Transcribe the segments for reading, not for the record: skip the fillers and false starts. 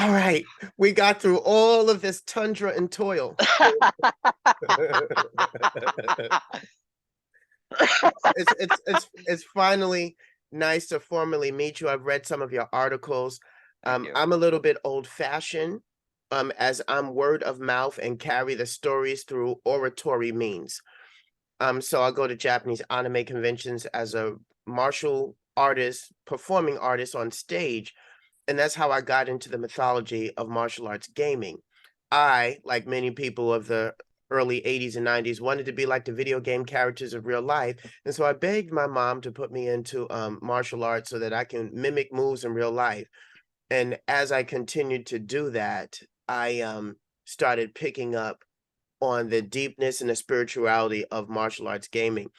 All right, we got through all of this tundra and toil. It's finally nice to formally meet you. I've read some of your articles. Thank you. I'm a little bit old-fashioned, as I'm word of mouth and carry the stories through oratory means. So I'll go to Japanese anime conventions as a martial artist, performing artist on stage, and that's how I got into the mythology of martial arts gaming. I, like many people of the early 80s and 90s, wanted to be like the video game characters of real life. And so I begged my mom to put me into martial arts so that I can mimic moves in real life. And as I continued to do that, I started picking up on the deepness and the spirituality of martial arts gaming.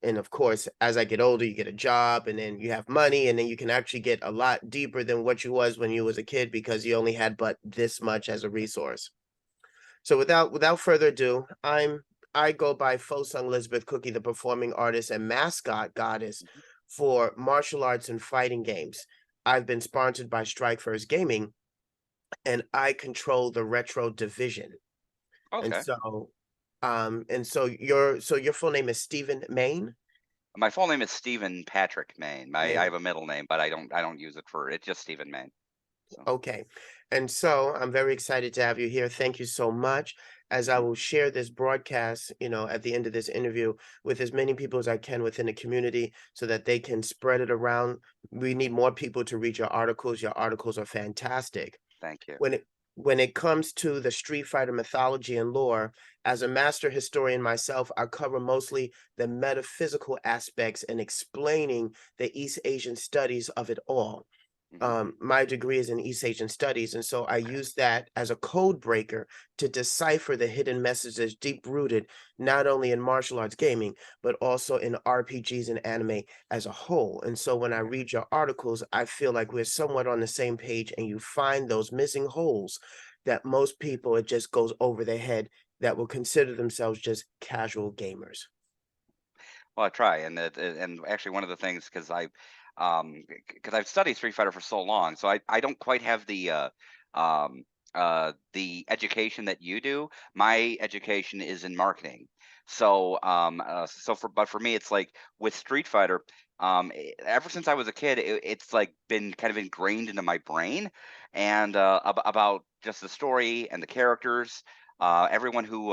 And of course, as I get older, you get a job and then you have money and then you can actually get a lot deeper than what you was when you was a kid because you only had but this much as a resource. So without further ado, I go by Fosung Elizabeth Cookie, the performing artist and mascot goddess Mhm. for martial arts and fighting games. I've been sponsored by Strike First Gaming and I control the retro division. And Okay. so your full name is Stephen Main? My full name is Stephen Patrick Maine. I Main. have a middle name, but I don't use it for it's just Stephen Maine. So Okay. And so I'm very excited to have you here. Thank you so much. As I mhm. will share this broadcast, at the end of this interview with as many people as I can within the community so that they can spread it around. We need more people to read your articles. Your articles are fantastic. Thank you. When it comes to the Street Fighter mythology and lore, as a master historian myself, I cover mostly the metaphysical aspects and explaining the East Asian studies of it all. Mhm. My degree is in East Asian studies, and so I Okay. use that as a code breaker to decipher the hidden messages deep rooted not only in martial arts gaming, but also in RPGs and anime as a whole. And so when I Okay. read your articles, I feel like we're somewhat on the same page, and you find those missing holes that most people it just goes over their head that will consider themselves just casual gamers. Well, I try, and actually one of the things because I've studied Street Fighter for so long, so I don't quite have um the education that you do. My education is in marketing. For me it's like with Street Fighter, ever since I was a kid, it's like been kind of ingrained into my brain, and about just the story and the characters, everyone who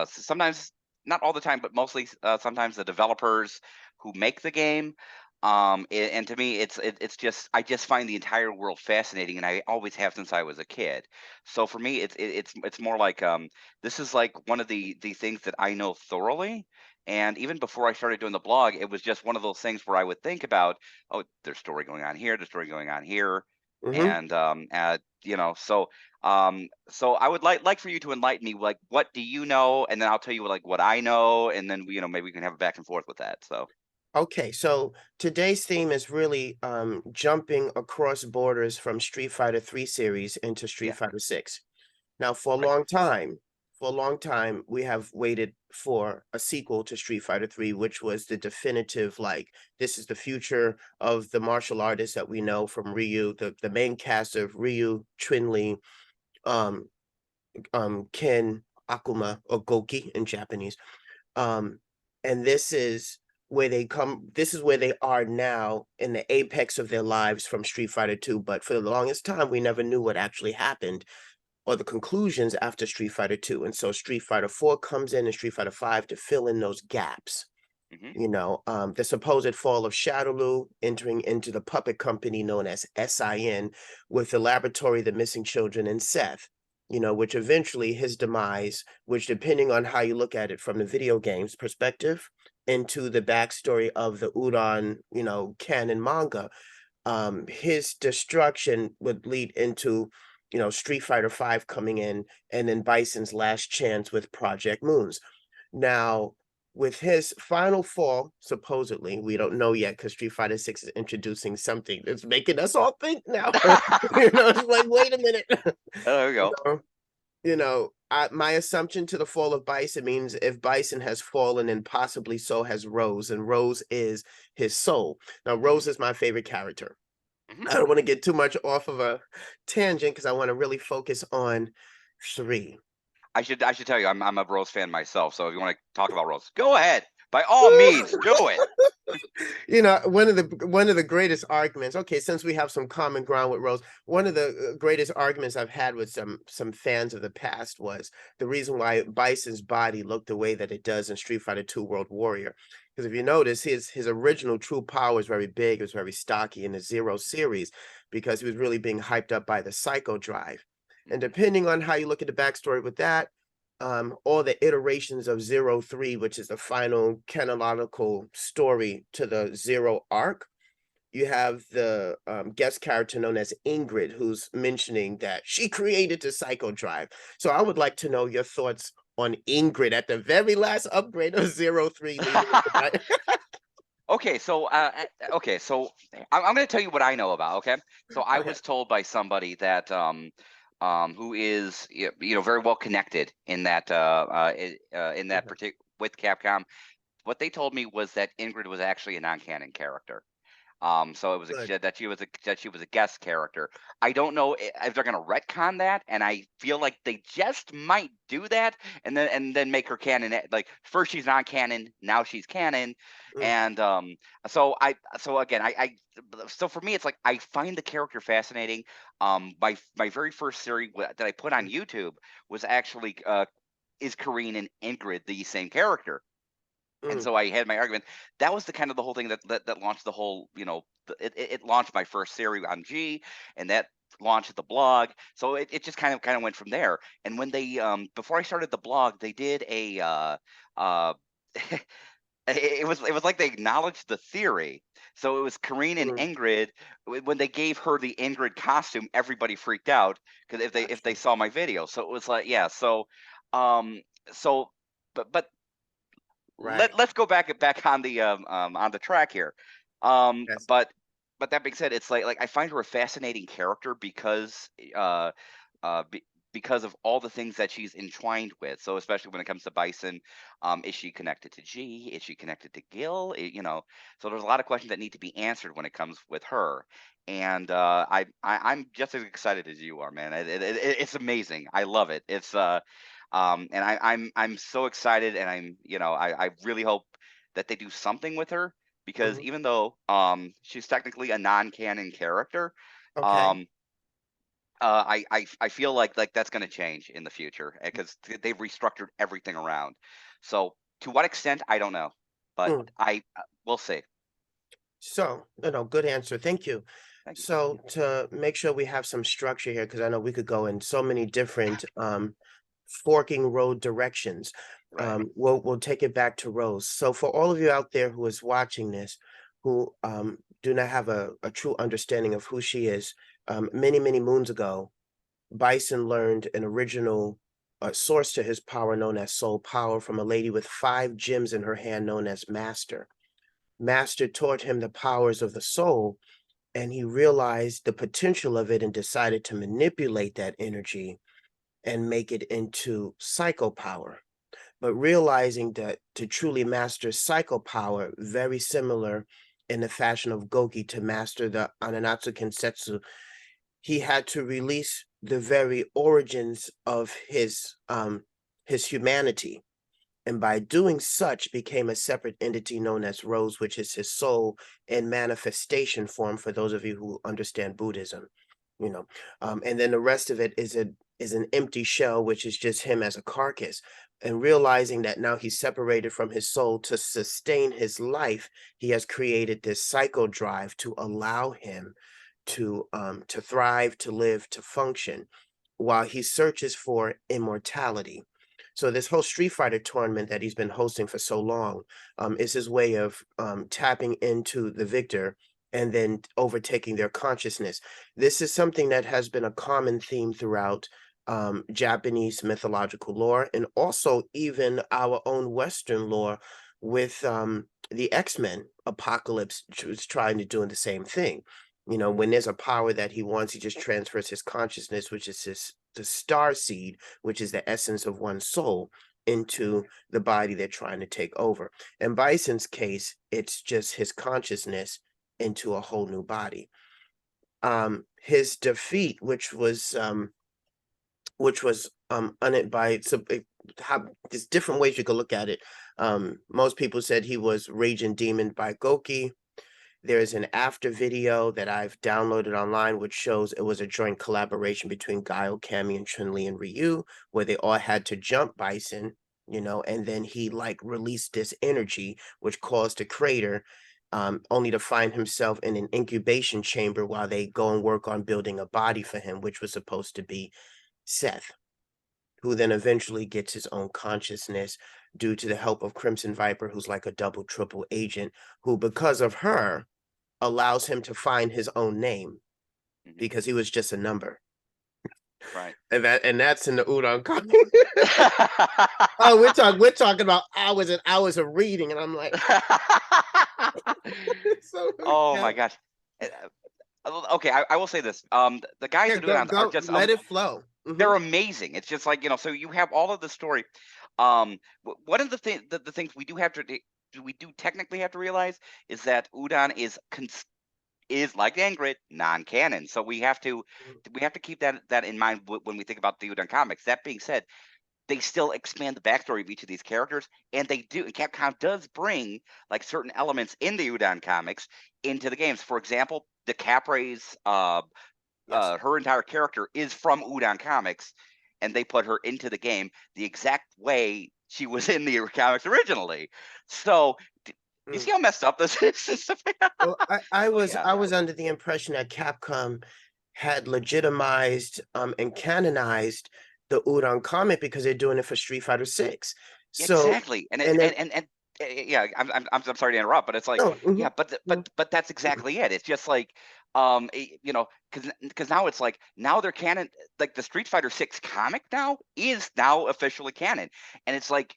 sometimes, not all the time, but mostly sometimes the developers who make the game. And to me, it's just I just find the entire world fascinating, and I always have since I was a kid. So for me, it's more like this is like one of the things that I know thoroughly. And even before I started doing the blog, it was just one of those things where I would think about, oh, there's story going on here, there's story going on here, Mhm. and so I would like for you to enlighten me, like, what do you know? And then I'll tell you, like, what I know, and then maybe we can have a back and forth with that. So Okay, so today's theme is really jumping across borders from Street Fighter 3 series into Street yeah, Fighter 6. Now, right. for a long time, we have waited for a sequel to Street Fighter 3, which was the definitive, like, this is the future of the martial artists that we know from Ryu, the main cast of Ryu, Chun-Li, um, Ken, Akuma, or Goki in Japanese. Um, and this is where they are now in the apex of their lives from Street Fighter 2, but for the longest time, we never knew what actually happened or the conclusions after Street Fighter 2, and so Street Fighter 4 comes in and Street Fighter 5 to fill in those gaps. Hmm. The supposed fall of Shadowloo entering into the puppet company known as SIN with the laboratory, the missing children, and Seth, which eventually his demise, which depending on how you look at it from the video games perspective, into the backstory of the Udon, canon manga, his destruction would lead into, Street Fighter 5 coming in and then Bison's last chance with Project Moons. Now, with his final fall, supposedly, we don't know yet because Street Fighter 6 is introducing something that's making us all think now. It's like, wait a minute. Oh, there we You go. know, my assumption to the fall of Bison means if Bison has fallen, then possibly so has Rose, and Rose is his soul. Now, Hmm. Rose is my favorite character. Mhm. I don't want to get too much off of a tangent because I want to really focus on three. I should tell you, I'm a Rose fan myself. So if you want to talk about Rose, go ahead. By all means, do it. You know, one of the greatest arguments. Okay, since we have some common ground with Rose, one of the greatest arguments I've had with some fans of the past was the reason why Bison's body looked the way that it does in Street Fighter Two World Warrior. Because if you notice, his original true power is very big, it was very stocky in the Zero series, because he was really being hyped up by the Psycho Drive. And Mhm. depending on how you look at the backstory with that, all the iterations of Zero 3, which is the final canonical story to the Zero arc. You have the guest character known as Ingrid, who's mentioning that she created the Psycho Drive. So I would like to know your thoughts on Ingrid at the very last upgrade of Zero 3 leading into Okay, so I'm going to tell you what I know about. Okay, so I Okay. was told by somebody that who is very well connected in that in that Mhm. particular with Capcom. What they told me was that Ingrid was actually a non-canon character. So it was Good. that she was a guest character. I don't know if they're gonna retcon that, and I feel like they just might do that, and then make her canon. Like first she's non-canon, now she's canon, Mm, and so again so for me it's like I find the character fascinating. My very first series that I put on mm, YouTube was actually is Kareen and Ingrid the same character? And mm. so I had my argument. That was the kind of the whole thing that launched the whole, it launched my first series on G, and that launched the blog. So it just kind of went from there. And when they before I started the blog, they did a uh it was like they acknowledged the theory. So it was Kareen and Mm. Ingrid. When they gave her the Ingrid costume, everybody freaked out because if they Gotcha. saw my video. So it was like, yeah. Um so but Right. let's go back on the track here. Um, Yes. but but that being said, it's like I find her a fascinating character uh, uh, be, because of all the things that she's entwined with. So especially when it comes to Bison, is she connected to G? Is she connected to Gil? So there's a lot of questions that need to be answered when it comes with her. And I'm just as excited as you are, man. It's amazing. I love it. And I'm so excited, and I really hope that they do something with her because Mhm. even though she's technically a non-canon character, Okay. um, I feel like that's going to change in the future because they've restructured everything around. So to what extent, I don't know, but Mm. I we'll see. So, good answer. Thank you. Thank you. So to make sure we have some structure here, because I know we could go in so many different forking road directions. Right. We'll take it back to Rose. So for all of you out there who is watching this, who do not have a true understanding of who she is, many, many moons ago, Bison learned an original source to his power known as soul power from a lady with 5 gems in her hand known as Master. Master taught him the powers of the soul, and he realized the potential of it and decided to manipulate that energy and make it into psycho power. But realizing that to truly master psycho power, very similar in the fashion of Goki to master the Ananatsu Kensetsu, he had to release the very origins of his humanity, and by doing such became a separate entity known as Rose, which is his soul in manifestation form for those of you who understand Buddhism, you know. And then the rest of it is an empty shell, which is just him as a carcass. And realizing that now he's separated from his soul to sustain his life, he has created this psycho drive to allow him to thrive, to live, to function, while he searches for immortality. So this whole Street Fighter tournament that he's been hosting for so long is his way of tapping into the victor and then overtaking their consciousness. This is something that has been a common theme throughout Japanese mythological lore and also even our own Western lore with the X-Men. Apocalypse was trying to do the same thing. When there's a power that he wants, he just transfers his consciousness, which is the star seed, which is the essence of one's soul, into the body they're trying to take over. In Bison's case, it's just his consciousness into a whole new body. his defeat, which was un by so how there's different ways you could look at it. Most people said he was Raging Demon by Goki. There's an after video that I've downloaded online, which shows it was a joint collaboration between Guile, Cammy, and Chun-Li and Ryu, where they all had to jump Bison, and then he like released this energy, which caused a crater, only to find himself in an incubation chamber while they go and work on building a body for him, which was supposed to be Seth, who then eventually gets his own consciousness due to the help of Crimson Viper, who's like a double, triple agent, who, because of her, allows him to find his own name Mhm. because he was just a number. Right. And that's in the Udon comic. Oh, we're talking about hours and hours of reading, and I'm like, so Oh yeah, my gosh. Uh, Okay, I will say this. The guys yeah, at go Udons are go, just let it flow. they're amazing. It's just like, so you have all of the story. One of the things we do have to we do technically have to realize is that Udon is like Angrid non-canon. So we have to keep that in mind when we think about the Udon comics. That being said, they still expand the backstory of each of these characters, and they do. And Capcom does bring like certain elements in the Udon comics into the games. For example, the Capre's Yes. her entire character is from Udon comics, and they put her into the game the exact way she was in the comics originally. So you Mm. see how messed up this is? So Well, I was yeah, I was under the impression that Capcom had legitimized and canonized the Udon comic because they're doing it for Street Fighter 6. So exactly. and then And yeah, I'm sorry to interrupt, but it's like, no, yeah, but that's exactly it. It's just like, because now it's like now they're canon. Like the Street Fighter 6 comic now is now officially canon, and it's like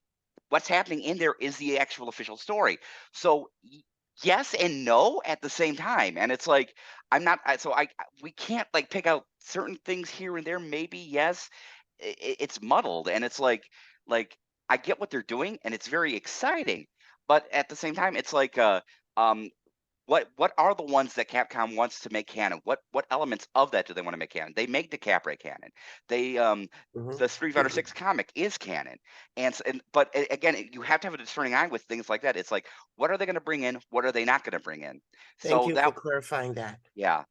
what's happening in there is the actual official story. So yes and no at the same time, and it's like I'm not. We can't like pick out certain things here and there. Maybe yes, it's muddled, and it's like I get what they're doing, and it's very exciting, but at the same time, it's like um, what are the ones that Capcom wants to make canon? What elements of that do they want to make canon? They make the Capra canon. They mhm. the Street Fighter 6 comic is canon, but again, you have to have a discerning eye with things like that. It's like what are they going to bring in? What are they not going to bring in? Thank So you that for clarifying that. yeah.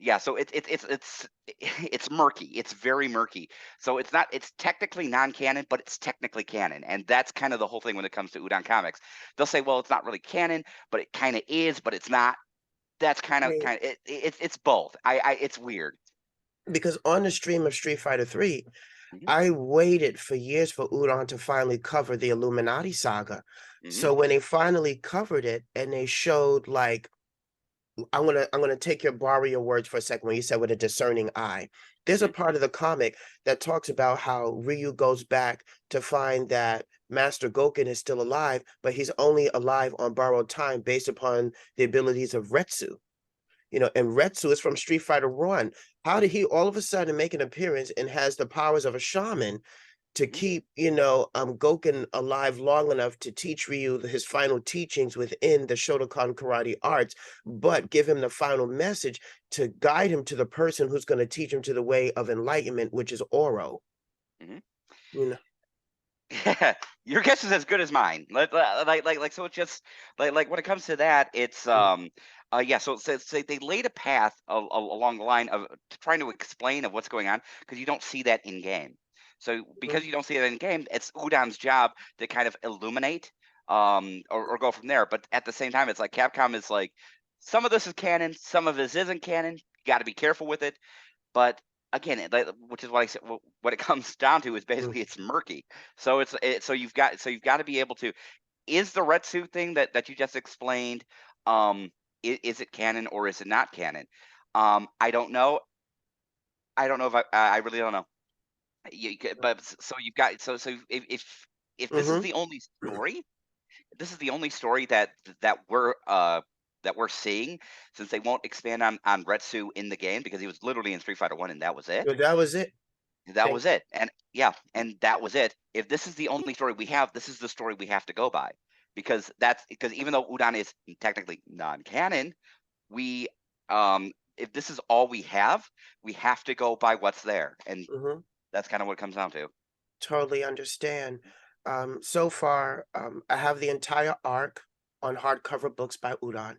Yeah, so it's murky. It's very murky. So it's technically non-canon, but it's technically canon. And that's kind of the whole thing when it comes to Udon comics. They'll say, well, it's not really canon, but it kind of is, but it's not. That's I mean, it's both. I it's weird. because on the stream of Street Fighter 3, Hmm. I waited for years for Udon to finally cover the Illuminati saga. Hmm. So when they finally covered it and they showed like I'm gonna take your borrow your words for a second when you said with a discerning eye. There's a Hmm. part of the comic that talks about how Ryu goes back to find that Master Goken is still alive, but he's only alive on borrowed time based upon the abilities of Retsu. And Retsu is from Street Fighter 1. How did he all of a sudden make an appearance and has the powers of a shaman to Hmm. keep, Goken alive long enough to teach Ryu his final teachings within the Shotokan karate arts, but give him the final message to guide him to the person who's going to teach him to the way of enlightenment, which is Oro. Hmm. You know, Your guess is as good as mine. So it's just like when it comes to that, it's mm, yeah. So they laid a path along the line of trying to explain of what's going on because you don't see that in game. So mhm. because you don't see that in game, it's Udon's job to kind of illuminate or go from there. But at the same time, it's like Capcom is like some of this is canon, some of this isn't canon. You got to be careful with it. But again, which is what I said. What it comes down to is Mm. basically it's murky. So you've got to be able to. Is the red suit thing that you just explained? Is it canon or is it not canon? I don't know. I don't know if I really don't know. But so you've got so if this is Mhm. the only story, this is the only story that we're seeing since they won't expand on Retsu in the game because he was literally in Street Fighter 1 and that was it. So that was it. That Thank was it. And yeah, and that was it. If this is the only story we have, this is the story we have to go by. Because even though Udon is technically non-canon, we if this is all we have to go by what's there, and Mhm. that's kind of what it comes down to. Totally understand. So far, I have the entire arc on hardcover books by Udon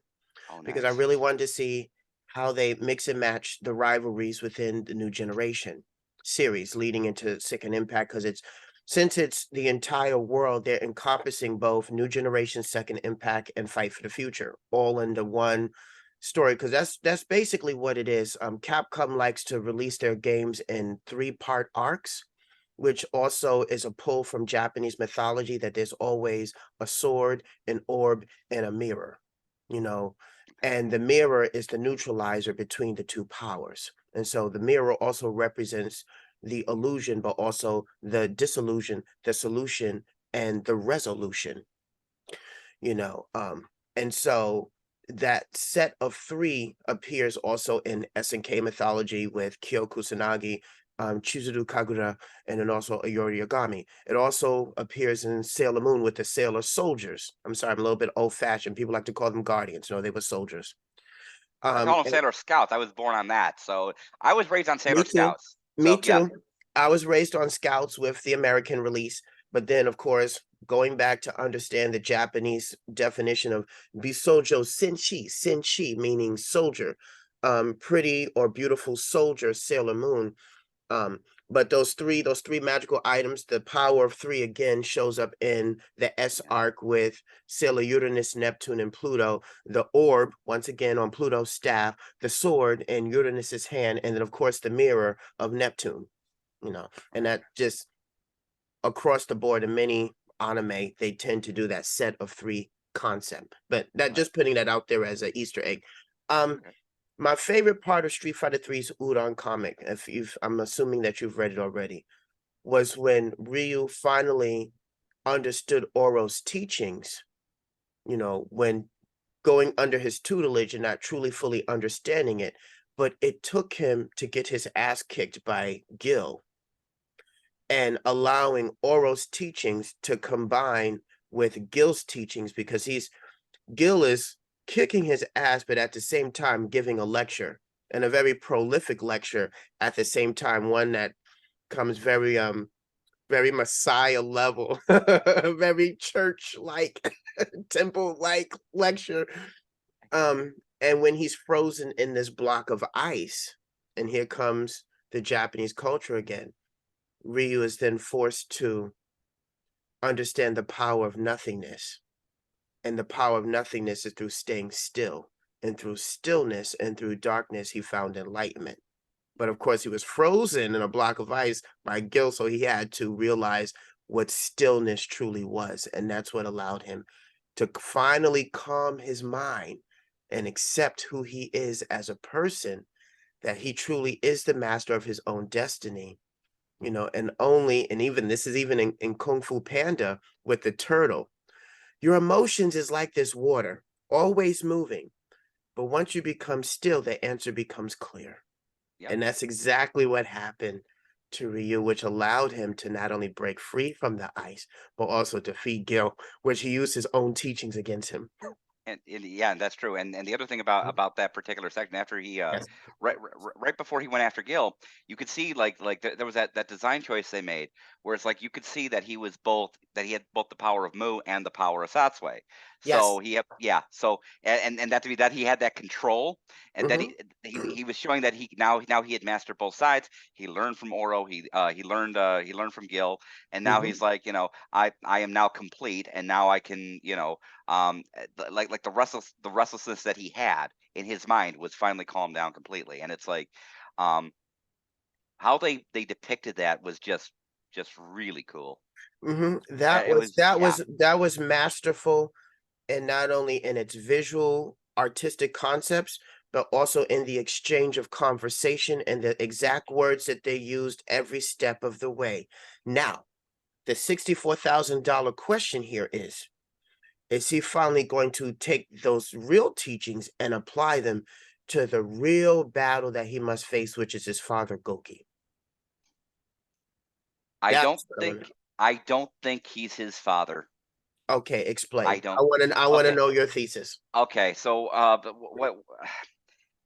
Oh, because I nice. really wanted to see how they mix and match the rivalries within the New Generation series leading into Second Impact because it's since it's the entire world, they're encompassing both New Generation, Second Impact, and Fight for the Future all into one story because that's basically what it is. Capcom likes to release their games in three-part arcs, which also is a pull from Japanese mythology that there's always a sword, an orb, and a mirror, you know, Okay. and the mirror is the neutralizer between the two powers. And so the mirror also represents the illusion, but also the disillusion, the solution, and the resolution, you know. And so that set of three appears also in SNK mythology with Kyo Kusanagi, Chizuru Kagura, and then also Ayori Yagami. It also appears in Sailor Moon with the Sailor Soldiers. I'm sorry, I'm a little bit old fashioned. People like to call them Guardians. No, they were soldiers. I call them And Sailor Scouts. I was born on that, so I was raised on me Sailor too. Scouts. Me So yeah, too. I was raised on Scouts with the American release, but then, of course, going back to understand the Japanese definition of Bisojo Senshi, Senshi meaning soldier, pretty or beautiful soldier, Sailor Moon. Um, but those three magical items, the power of three again shows up in the S yeah, arc with Sailor Uranus, Neptune, and Pluto. The orb, once again on Pluto's staff, the sword in Uranus's hand, and then of course the mirror of Neptune, and right. that just across the board in many anime, they tend to do that set of three concept. But that Right. just putting that out there as an Easter egg. Um, Okay. my favorite part of Street Fighter Three's Udon comic, if you've I'm assuming that you've read it already, was when Ryu finally understood Oro's teachings, when going under his tutelage and not truly fully understanding it. But it took him to get his ass kicked by Gil and allowing Oro's teachings to combine with Gil's teachings because Gil is kicking his ass, but at the same time giving a lecture and a very prolific lecture at the same time, one that comes very Messiah level, very church like temple like lecture. And when he's frozen in this block of ice, and here comes the Japanese culture again, Ryu is then forced to understand the power of nothingness. And the power of nothingness is through staying still. And through stillness and through darkness, he found enlightenment. But of course, he was frozen in a block of ice by guilt, so he had to realize what stillness truly was. And that's what allowed him to finally calm his mind and accept who he is as a person, that he truly is the master of his own destiny. And even this is even in Kung Fu Panda with the turtle. Your emotions is like this water, always moving. But once you become still, the answer becomes clear. Yep. And that's exactly what happened to Ryu, which allowed him to not only break free from the ice, but also defeat Gil, which he used his own teachings against him. And yeah, and that's true. And the other thing Mhm. about that particular section, after he Yes. right before he went after Gil, you could see there was that design choice they made, where it's like you could see that he had both the power of Mu and the power of Satsui. So Yes. he had, yeah. So and that to be that he had that control, and that Hmm. he was showing that now he had mastered both sides. He learned from Oro. He learned from Gil, and now Hmm. he's like, I am now complete, and now I can, like the restlessness that he had in his mind was finally calmed down completely. And it's like, um how they depicted that was just really cool. Hmm. That It was was, that yeah, was that was masterful, and not only in its visual artistic concepts, but also in the exchange of conversation and the exact words that they used every step of the way. Now, the $64,000 question here is he finally going to take those real teachings and apply them to the real battle that he must face, which is his father, Goki? I don't That's what I want to think I don't think he's his father. know. Okay, I explain. don't. I want to Okay. know your thesis. Okay. So, but what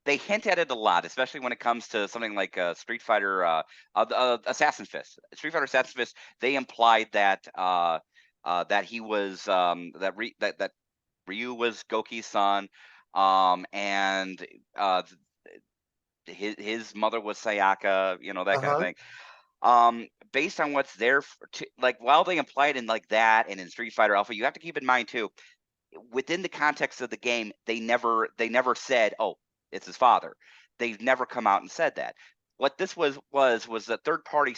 they hint at it a lot, especially when it comes to something like Street Fighter, Assassin's Fist. Street Fighter Assassin's Fist. They implied that that he was that Ryu was Goki's son, and his mother was Sayaka, that kind of Uh-huh. thing. Based on what's there, like while they implied in like that and in Street Fighter Alpha, you have to keep in mind too, within the context of the game, they never said, "Oh, it's his father." They've never come out and said that. What this was the third party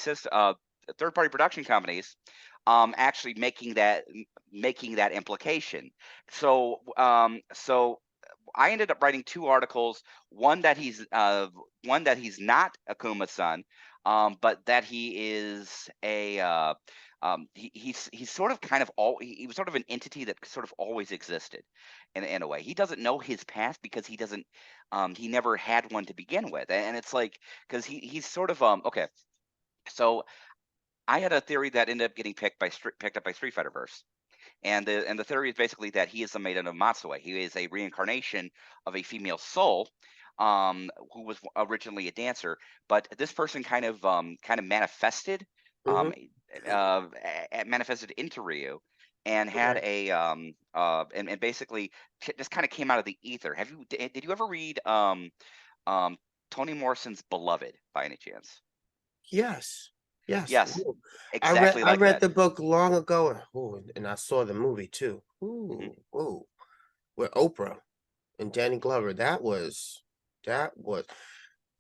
production companies actually making that implication. So I ended up writing two articles. One that he's not Akuma's son, but that he is he's sort of kind of he was sort of an entity that sort of always existed in a way. He doesn't know his past because he never had one to begin with, and it's like because he's sort of okay. So I had a theory that ended up getting picked up by Street Fighter Verse. And the theory is basically that he is the maiden of Matsue. He is a reincarnation of a female soul, who was originally a dancer. But this person kind of manifested, Mm-hmm. um, manifested into Ryu, and had Okay. and basically just kind of came out of the ether. Did you ever read um, Toni Morrison's Beloved by any chance? Yes. Yes. Yes, Ooh. exactly I like read that. the book long ago, and I saw the movie too. Mhm. Ooh, with Oprah and Danny Glover. That was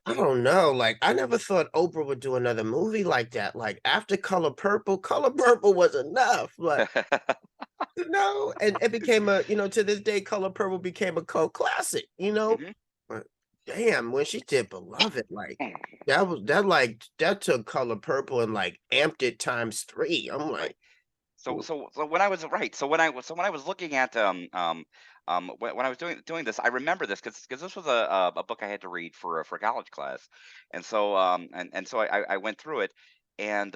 I don't know. Like I never thought Oprah would do another movie like that. Like after Color Purple was enough. But and it became to this day, Color Purple became a cult classic, Mhm. But damn, when she did Beloved, like that took Color Purple and like amped it times three. I'm Right. like, ooh, So when I was right, so when I was looking at when I was doing this, I remember this because this was a book I had to read for a college class, and so I went through it, and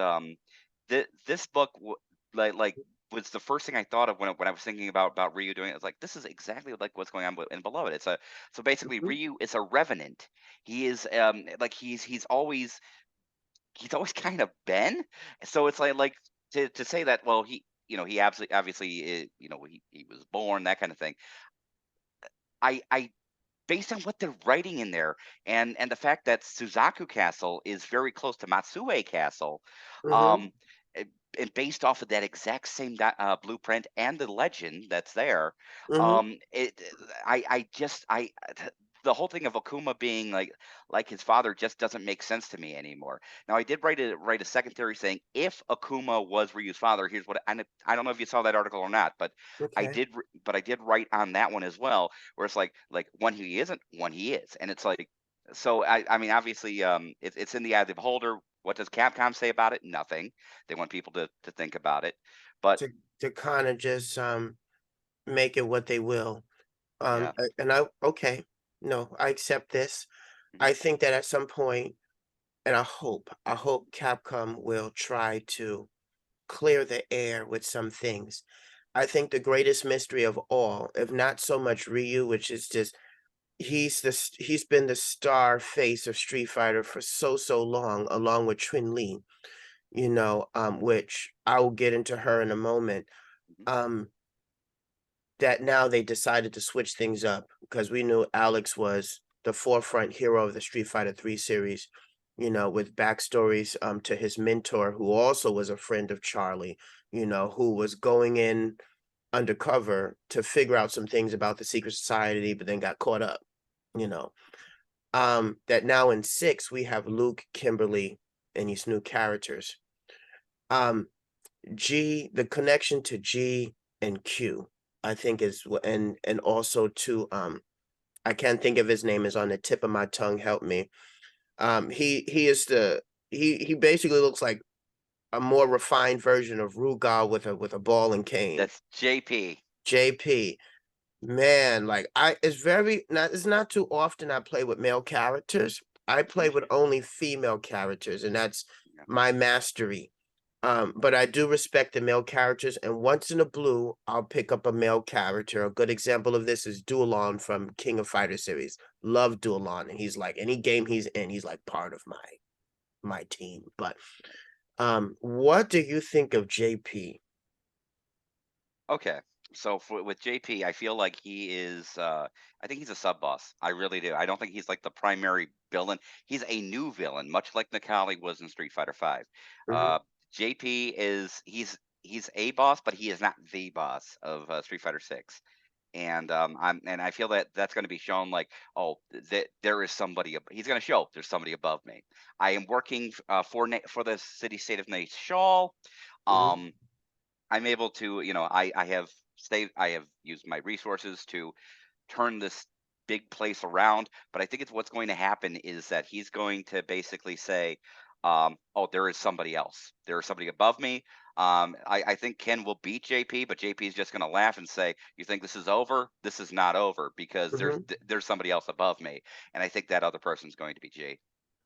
this book like was the first thing I thought of when I was thinking about Ryu doing it. It's like this is exactly like what's going on in Below It. So basically mhm, Ryu is a revenant. He is like he's always kind of been. So it's like to say that, well, he obviously he was born, that kind of thing. I Based on what they're writing in there, and the fact that Suzaku Castle is very close to Matsue Castle, mhm, um, eh, and based off of that exact same blueprint and the legend that's there, mhm. it I just I the whole thing of Akuma being like his father just doesn't make sense to me anymore. Now I did write a second theory saying if Akuma was Ryu's father, here's what I don't know if you saw that article or not, but Okay. I did write on that one as well, where it's like one he isn't, one he is, and it's like so I mean obviously it's in the eye of the beholder. What does Capcom say about it? Nothing. They want people to think about it, but To kind of just make it what they will. yeah. And I okay, no, I accept this. Mhm. I think that at some point, and I hope Capcom will try to clear the air with some things. I think the greatest mystery of all, if not so much Ryu, which is just he's been the star face of Street Fighter for so long, along with Chun Li, which I will get into her in a moment. Mhm. Um, that now they decided to switch things up because we knew Alex was the forefront hero of the Street Fighter 3 series, with backstories to his mentor, who also was a friend of Charlie, who was going in undercover to figure out some things about the secret society, but then got caught up, you know. That now in 6 we have Luke, Kimberly, and these new characters. Um, the connection to G and Q, I think and also to I can't think of his name, is on the tip of my tongue, help me. He is he basically looks like a more refined version of Rugal with a ball and cane. That's JP. JP, man, like it's not too often I play with male characters. I Mhm. play with only female characters, and that's Yeah. my mastery. But I do respect the male characters, and once in a blue, I'll pick up a male character. A good example of this is Dualon from King of Fighter series. Love Dualon, and he's like any game he's in, he's like part of my team. But what do you think of JP? Okay. So with JP, I feel like he is I think he's a sub boss. I really do. I don't think he's like the primary villain. He's a new villain, much like Nikali was in Street Fighter 5. Hmm. JP is he's a boss, but he is not the boss of Street Fighter 6. And I feel that that's going to be shown like, oh, that there is somebody he's going to show there's somebody above me. I am working for the city state of Nate Shawl. Hmm. Um I'm able to, I have used my resources to turn this big place around. But I think it's what's going to happen is that he's going to basically say, "Oh, there is somebody else. There is somebody above me." I think Ken will beat JP, but JP is just going to laugh and say, "You think this is over? This is not over because Hmm. there's somebody else above me." And I think that other person's going to be G.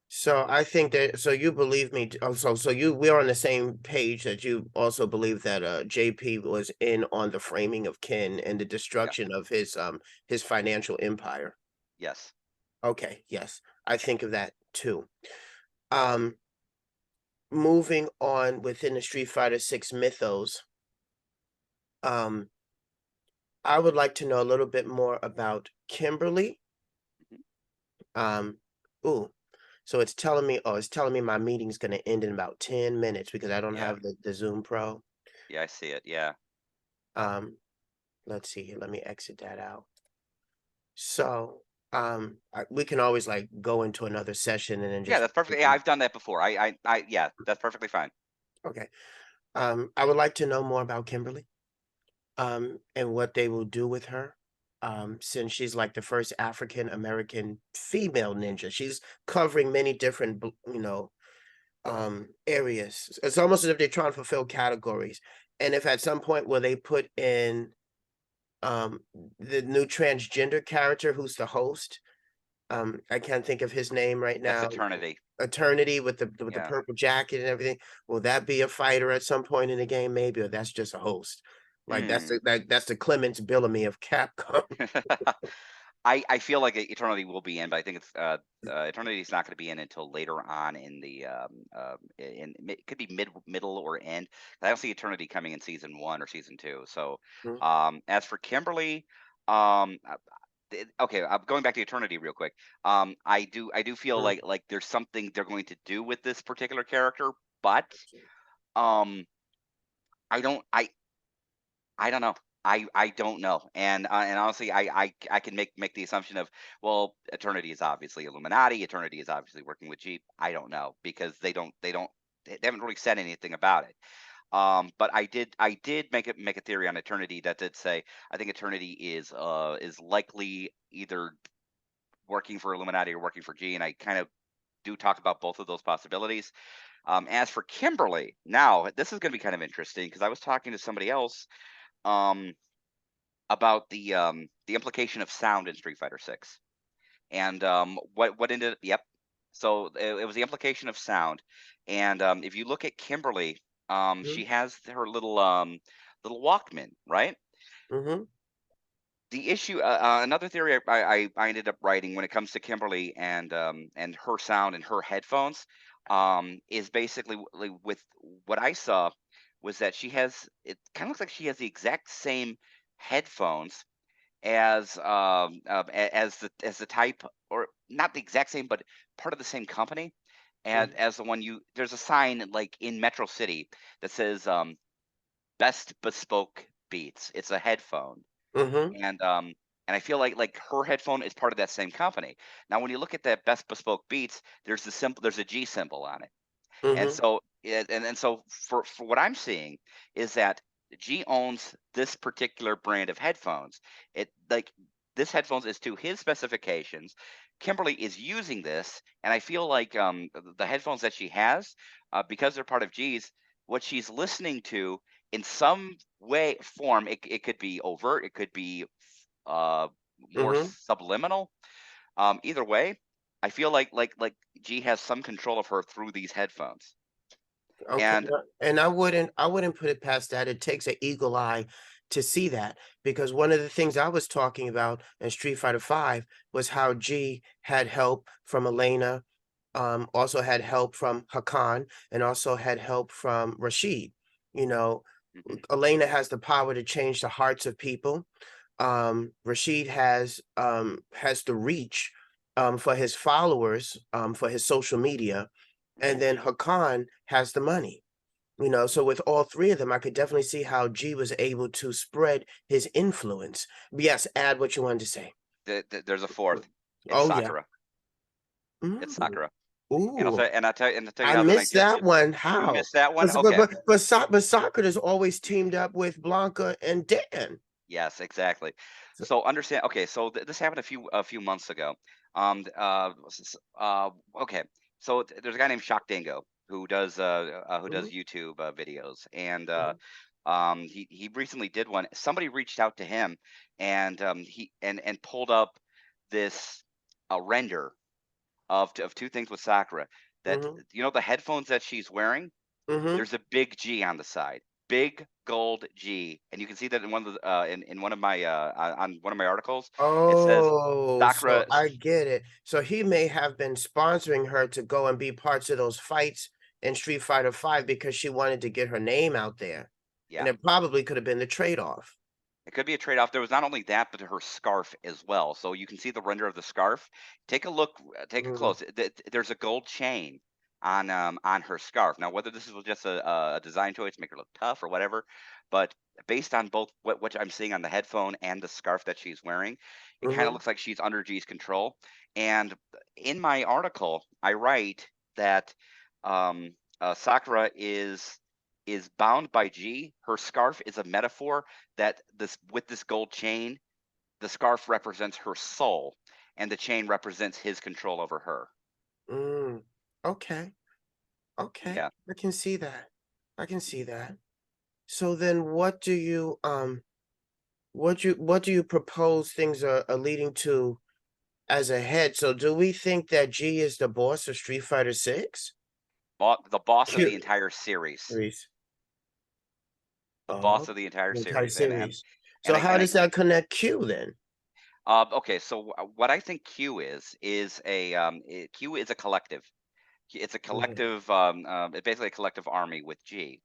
So I think that so you believe me. So you we're on the same page that you also believe that JP was in on the framing of Ken and the Yeah. destruction of his financial empire. Yes. Okay, yes, I think of that too. Um, moving on within the Street Fighter 6 mythos, um, I would like to know a little bit more about Kimberly. Mhm. Um, ooh, so it's telling me my meeting's gonna end in about 10 minutes because I don't Yeah. have the Zoom Pro. Yeah. I see it. Yeah. Um, let's see here. Let me exit that out. So, we can always like go into another session and then Yeah. just That's perfect. Yeah. I've done that before. Yeah. That's perfectly fine. okay. I would like to know more about Kimberly. And what they will do with her. Since she's like the first African American female ninja, she's covering many different, areas. It's almost as if they're trying to fulfill categories. And if at some point where they put in um the new transgender character who's the host, I can't think of his name right That's now. eternity. Eternity with the Yeah. purple jacket and everything. Will that be a fighter at some point in the game, maybe, or that's just a host? Like Hmm. that's the Clements Bellamy of Capcom. I feel like Eternity will be in, but I think it's Eternity is not going to be in until later on in the it could be middle or end. I don't see Eternity coming in season 1 or season 2. So Mhm, as for Kimberly, um, okay, I'm going back to Eternity real quick. I do feel mhm, like there's something they're going to do with this particular character, but um, I don't I I don't know. I don't know, and honestly, I can make the assumption of, well, Eternity is obviously Illuminati. Eternity is obviously working with Jeep. I don't know because they haven't really said anything about it. But I did make a theory on Eternity that did say I think Eternity is likely either working for Illuminati or working for G, and I kind of do talk about both of those possibilities. As for Kimberly, now this is going to be kind of interesting because I was talking to somebody else. Um, about the implication of sound in Street Fighter 6. And what ended yep. So it was the implication of sound. And if you look at Kimberly, mhm, she has her little Walkman, right? mhm, The issue, another theory I ended up writing when it comes to Kimberly and her sound and her headphones, is basically with what I saw was that she has it kind of looks like she has the exact same headphones as the type, or not the exact same, but part of the same company, and mhm, as the one you there's a sign like in Metro City that says best bespoke beats. It's a headphone, mhm, and I feel like her headphone is part of that same company. Now when you look at that best bespoke beats, there's a G symbol on it. And mhm, so and so for what I'm seeing is that G owns this particular brand of headphones. It like this headphones is to his specifications. Kimberly is using this, and I feel like the headphones that she has, because they're part of G's, what she's listening to in some way form, it could be overt, it could be uh, more mhm. subliminal. Either way, I feel like G has some control of her through these headphones. Okay, And and I wouldn't put it past that. It takes an eagle eye to see that because one of the things I was talking about in Street Fighter 5 was how G had help from Elena, also had help from Hakan, and also had help from Rashid. You know, mhm, Elena has the power to change the hearts of people. Rashid has the reach for his followers, for his social media, mhm. and then Hakan has the money. So with all three of them, I could definitely see how G was able to spread his influence. But yes, add what you wanted to say. There's a fourth. It's Oh yeah. Sakura. It's Mm. Sakura. And Ooh, I'll tell you I the other thing. missed that one. You How? missed that one. But but Okay. but but, but Sakura has always teamed up with Blanca and Dan. Yes, exactly. So, So understand. Okay, so this happened a few months ago. Okay, so there's a guy named Shock Dingo who does mhm, YouTube videos, and mhm, he recently did one. Somebody reached out to him, and he and pulled up this a render of two things with Sakura. That mhm, the headphones that she's wearing, mhm. there's a big G on the side, big gold G, and you can see that in one of the in one of my on one of my articles. It says Oh, so Sakura. I get it. So he may have been sponsoring her to go and be parts of those fights in Street Fighter 5 because she wanted to get her name out there. And Yeah, it probably could have been the trade-off. it could be a trade off. There was not only that, but her scarf as well. So you can see the render of the scarf. Take a look. Take a Mhm, close. There's a gold chain on her scarf. Now, whether this was just a design choice to make her look tough or whatever, but based on both what I'm seeing on the headphone and the scarf that she's wearing, it kind of mhm, looks like she's under G's control. And in my article, I write that Sakura is bound by G. Her scarf is a metaphor that this with this gold chain, the scarf represents her soul, and the chain represents his control over her. mm. Okay, okay. Yeah. I can see that. I can see that. So then what do you propose things are leading to as a head? So do we think that G is the boss of Street Fighter 6? The boss of the Q entire series. series. The Oh, boss of the entire the entire series. And series. and So I how and I does that connect Q then? okay, so what I think Q is Q is a collective. It's a Mhm, collective it's basically a collective army with G.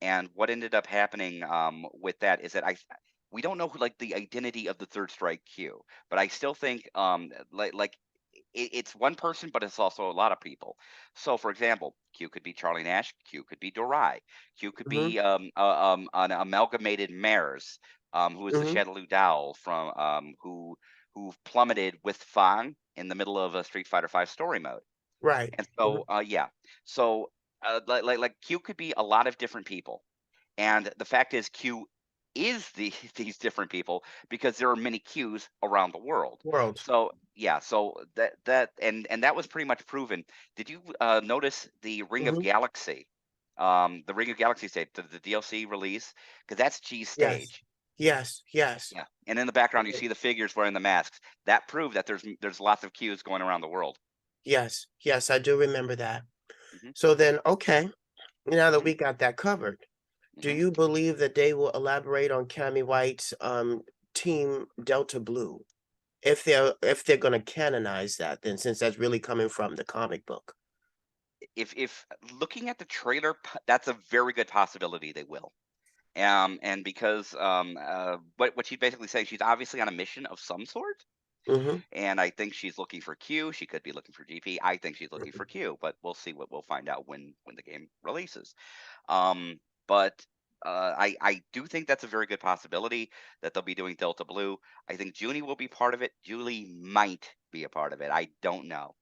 And what ended up happening with that is that we don't know who, like, the identity of the third strike Q, but I still think it's one person, but it's also a lot of people. So, for example, Q could be Charlie Nash, Q could be Dorai, Q could mhm, be an amalgamated Mares, who is the mhm. Shadaloo Dowell from who plummeted with Fang in the middle of a Street Fighter V story mode. Right. And Mhm, so, yeah, so like Q could be a lot of different people, and the fact is, Q is these different people because there are many Qs around the world. world. So yeah, so that was pretty much proven. Did you notice the Ring of Mhm. Galaxy? The Ring of Galaxy stage, the DLC release, because that's G's Yes. stage. Yes, yes. Yeah, and in the background you Okay. see the figures wearing the masks. That proved that there's lots of Qs going around the world. Yes, yes, I do remember that. Hmm. So then, okay, now that Hmm. we got that covered, do Hmm. you believe that they will elaborate on Cammy White's team Delta Blue? If they're gonna canonize that, then since that's really coming from the comic book. If looking at the trailer, that's a very good possibility they will. And because what she's basically saying, she's obviously on a mission of some sort, Mhm, and I think she's looking for Q. She could be looking for GP. I think she's looking mhm, for Q, but we'll see what we'll find out when the game releases. But I do think that's a very good possibility that they'll be doing Delta Blue. I think Junie will be part of it. Julie might be a part of it. I don't know.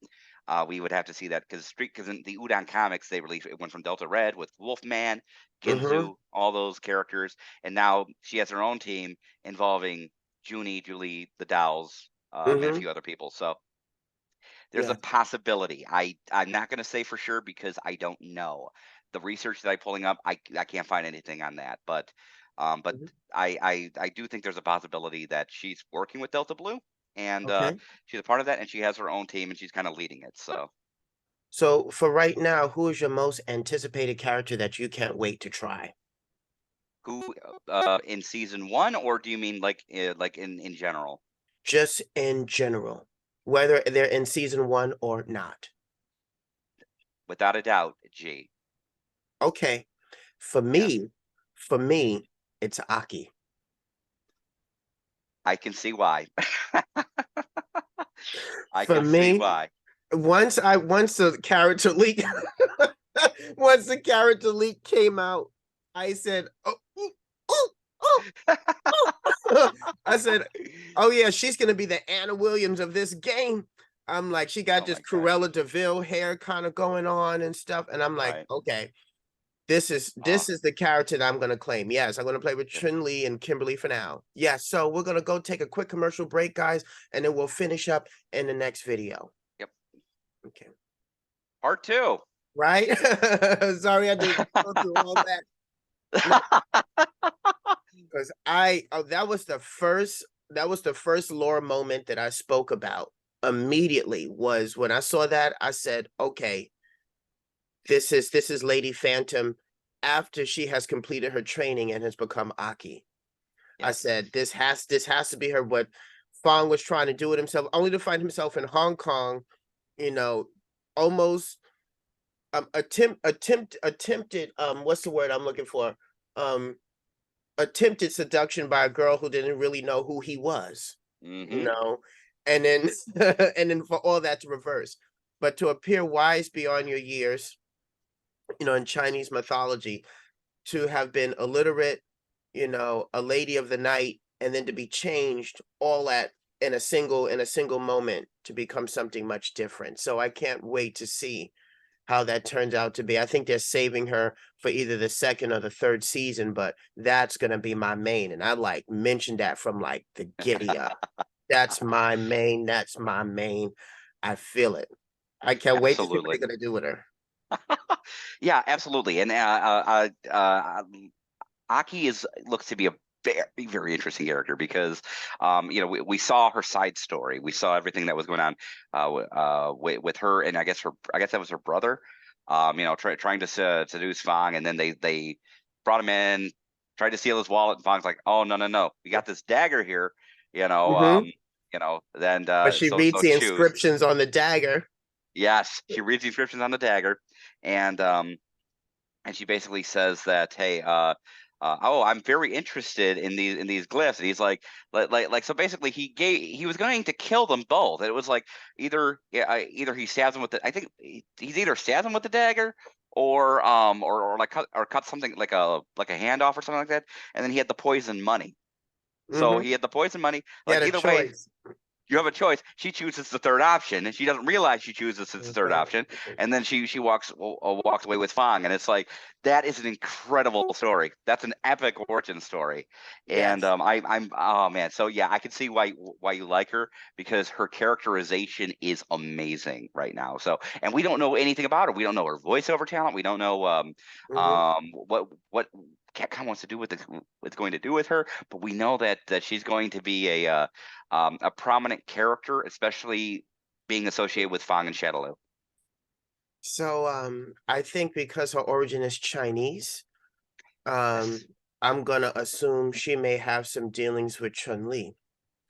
We would have to see that because in the Udon comics they released it went from Delta Red with Wolfman, mhm, Ginzu, all those characters, and now she has her own team involving Junie, Julie, the Dolls, and a mhm, few other people. So there's a yeah, possibility. I'm not going to say for sure because I don't know. The research that I'm pulling up, I can't find anything on that. But mhm, I do think there's a possibility that she's working with Delta Blue, and okay, she's a part of that, and she has her own team, and she's kind of leading it. So So for right now, who is your most anticipated character that you can't wait to try? Who in season one, or do you mean like in general? Just in general, whether they're in season one or not. Without a doubt, G. Okay. For Yes, me, for me, it's Aki. I can see why. I For can see me, why. once the character leak once the character leak came out, I said, "Oh, ooh, ooh, ooh, ooh." I said, "Oh yeah, she's gonna be the Anna Williams of this game." I'm like, she got Oh this my god! Cruella Deville hair kind of going on and stuff, and I'm like, Right. okay, this is Oh, this is the character that I'm gonna claim. Yes, I'm gonna play with yeah. Chun Li and Kimberly for now. Yes, so we're gonna go take a quick commercial break, guys, and then we'll finish up in the next video. Yep. Okay. Part two. Right? Sorry I had to go through all that. No, because that was the first lore moment that I spoke about immediately was when I saw that, I said, okay, this is Lady Phantom after she has completed her training and has become Aki. I Yes. said, this has to be her. What Fong was trying to do with himself, only to find himself in Hong Kong, you know, almost attempted what's the word I'm looking for? Um attempted seduction by a girl who didn't really know who he was, you Mm-hmm. know, and then and then for all that to reverse. But to appear wise beyond your years, in Chinese mythology, to have been illiterate, a lady of the night, and then to be changed all at in a single moment to become something much different. So I can't wait to see how that turns out to be. I think they're saving her for either the second or the third season, but that's gonna be my main. And I like mentioned that from like the giddy up. That's my main. That's my main. I feel it. I can't wait to see what they're Absolutely. gonna do with her. Yeah, absolutely. And Aki is looks to be a very, very interesting character because, we saw her side story. We saw everything that was going on with her, and I guess that was her brother. Trying to seduce Fang, and then they brought him in, tried to steal his wallet, and Fang's like, "Oh no, no, no, we got this dagger here." You know, Hmm. then But she so reads so the choose. inscriptions on the dagger. Yes, she reads the inscriptions on the dagger, and she basically says that, "Hey, oh, I'm very interested in these glyphs." And he's like, so basically, he was going to kill them both. It was like either he stabs him with the, I think he's either stabs him with the dagger, or like cut something like a hand off or something like that. And then he had the poison money. So Hmm. he had the poison money. He Like had a either way, choice. you have a choice. She chooses the third option, and she doesn't realize she chooses the third Mhm. option. And then she walks away with Fang, and it's like that is an incredible story. That's an epic origin story. And Yes. I'm oh man, so yeah, I can see why you like her because her characterization is amazing right now. So, and we don't know anything about her. We don't know her voiceover talent. We don't know Hmm. what Capcom wants to do with what's going to do with her, but we know that she's going to be a prominent character, especially being associated with Fang and Shadaloo. So I think because her origin is Chinese, um Yes, I'm gonna assume she may have some dealings with Chun-Li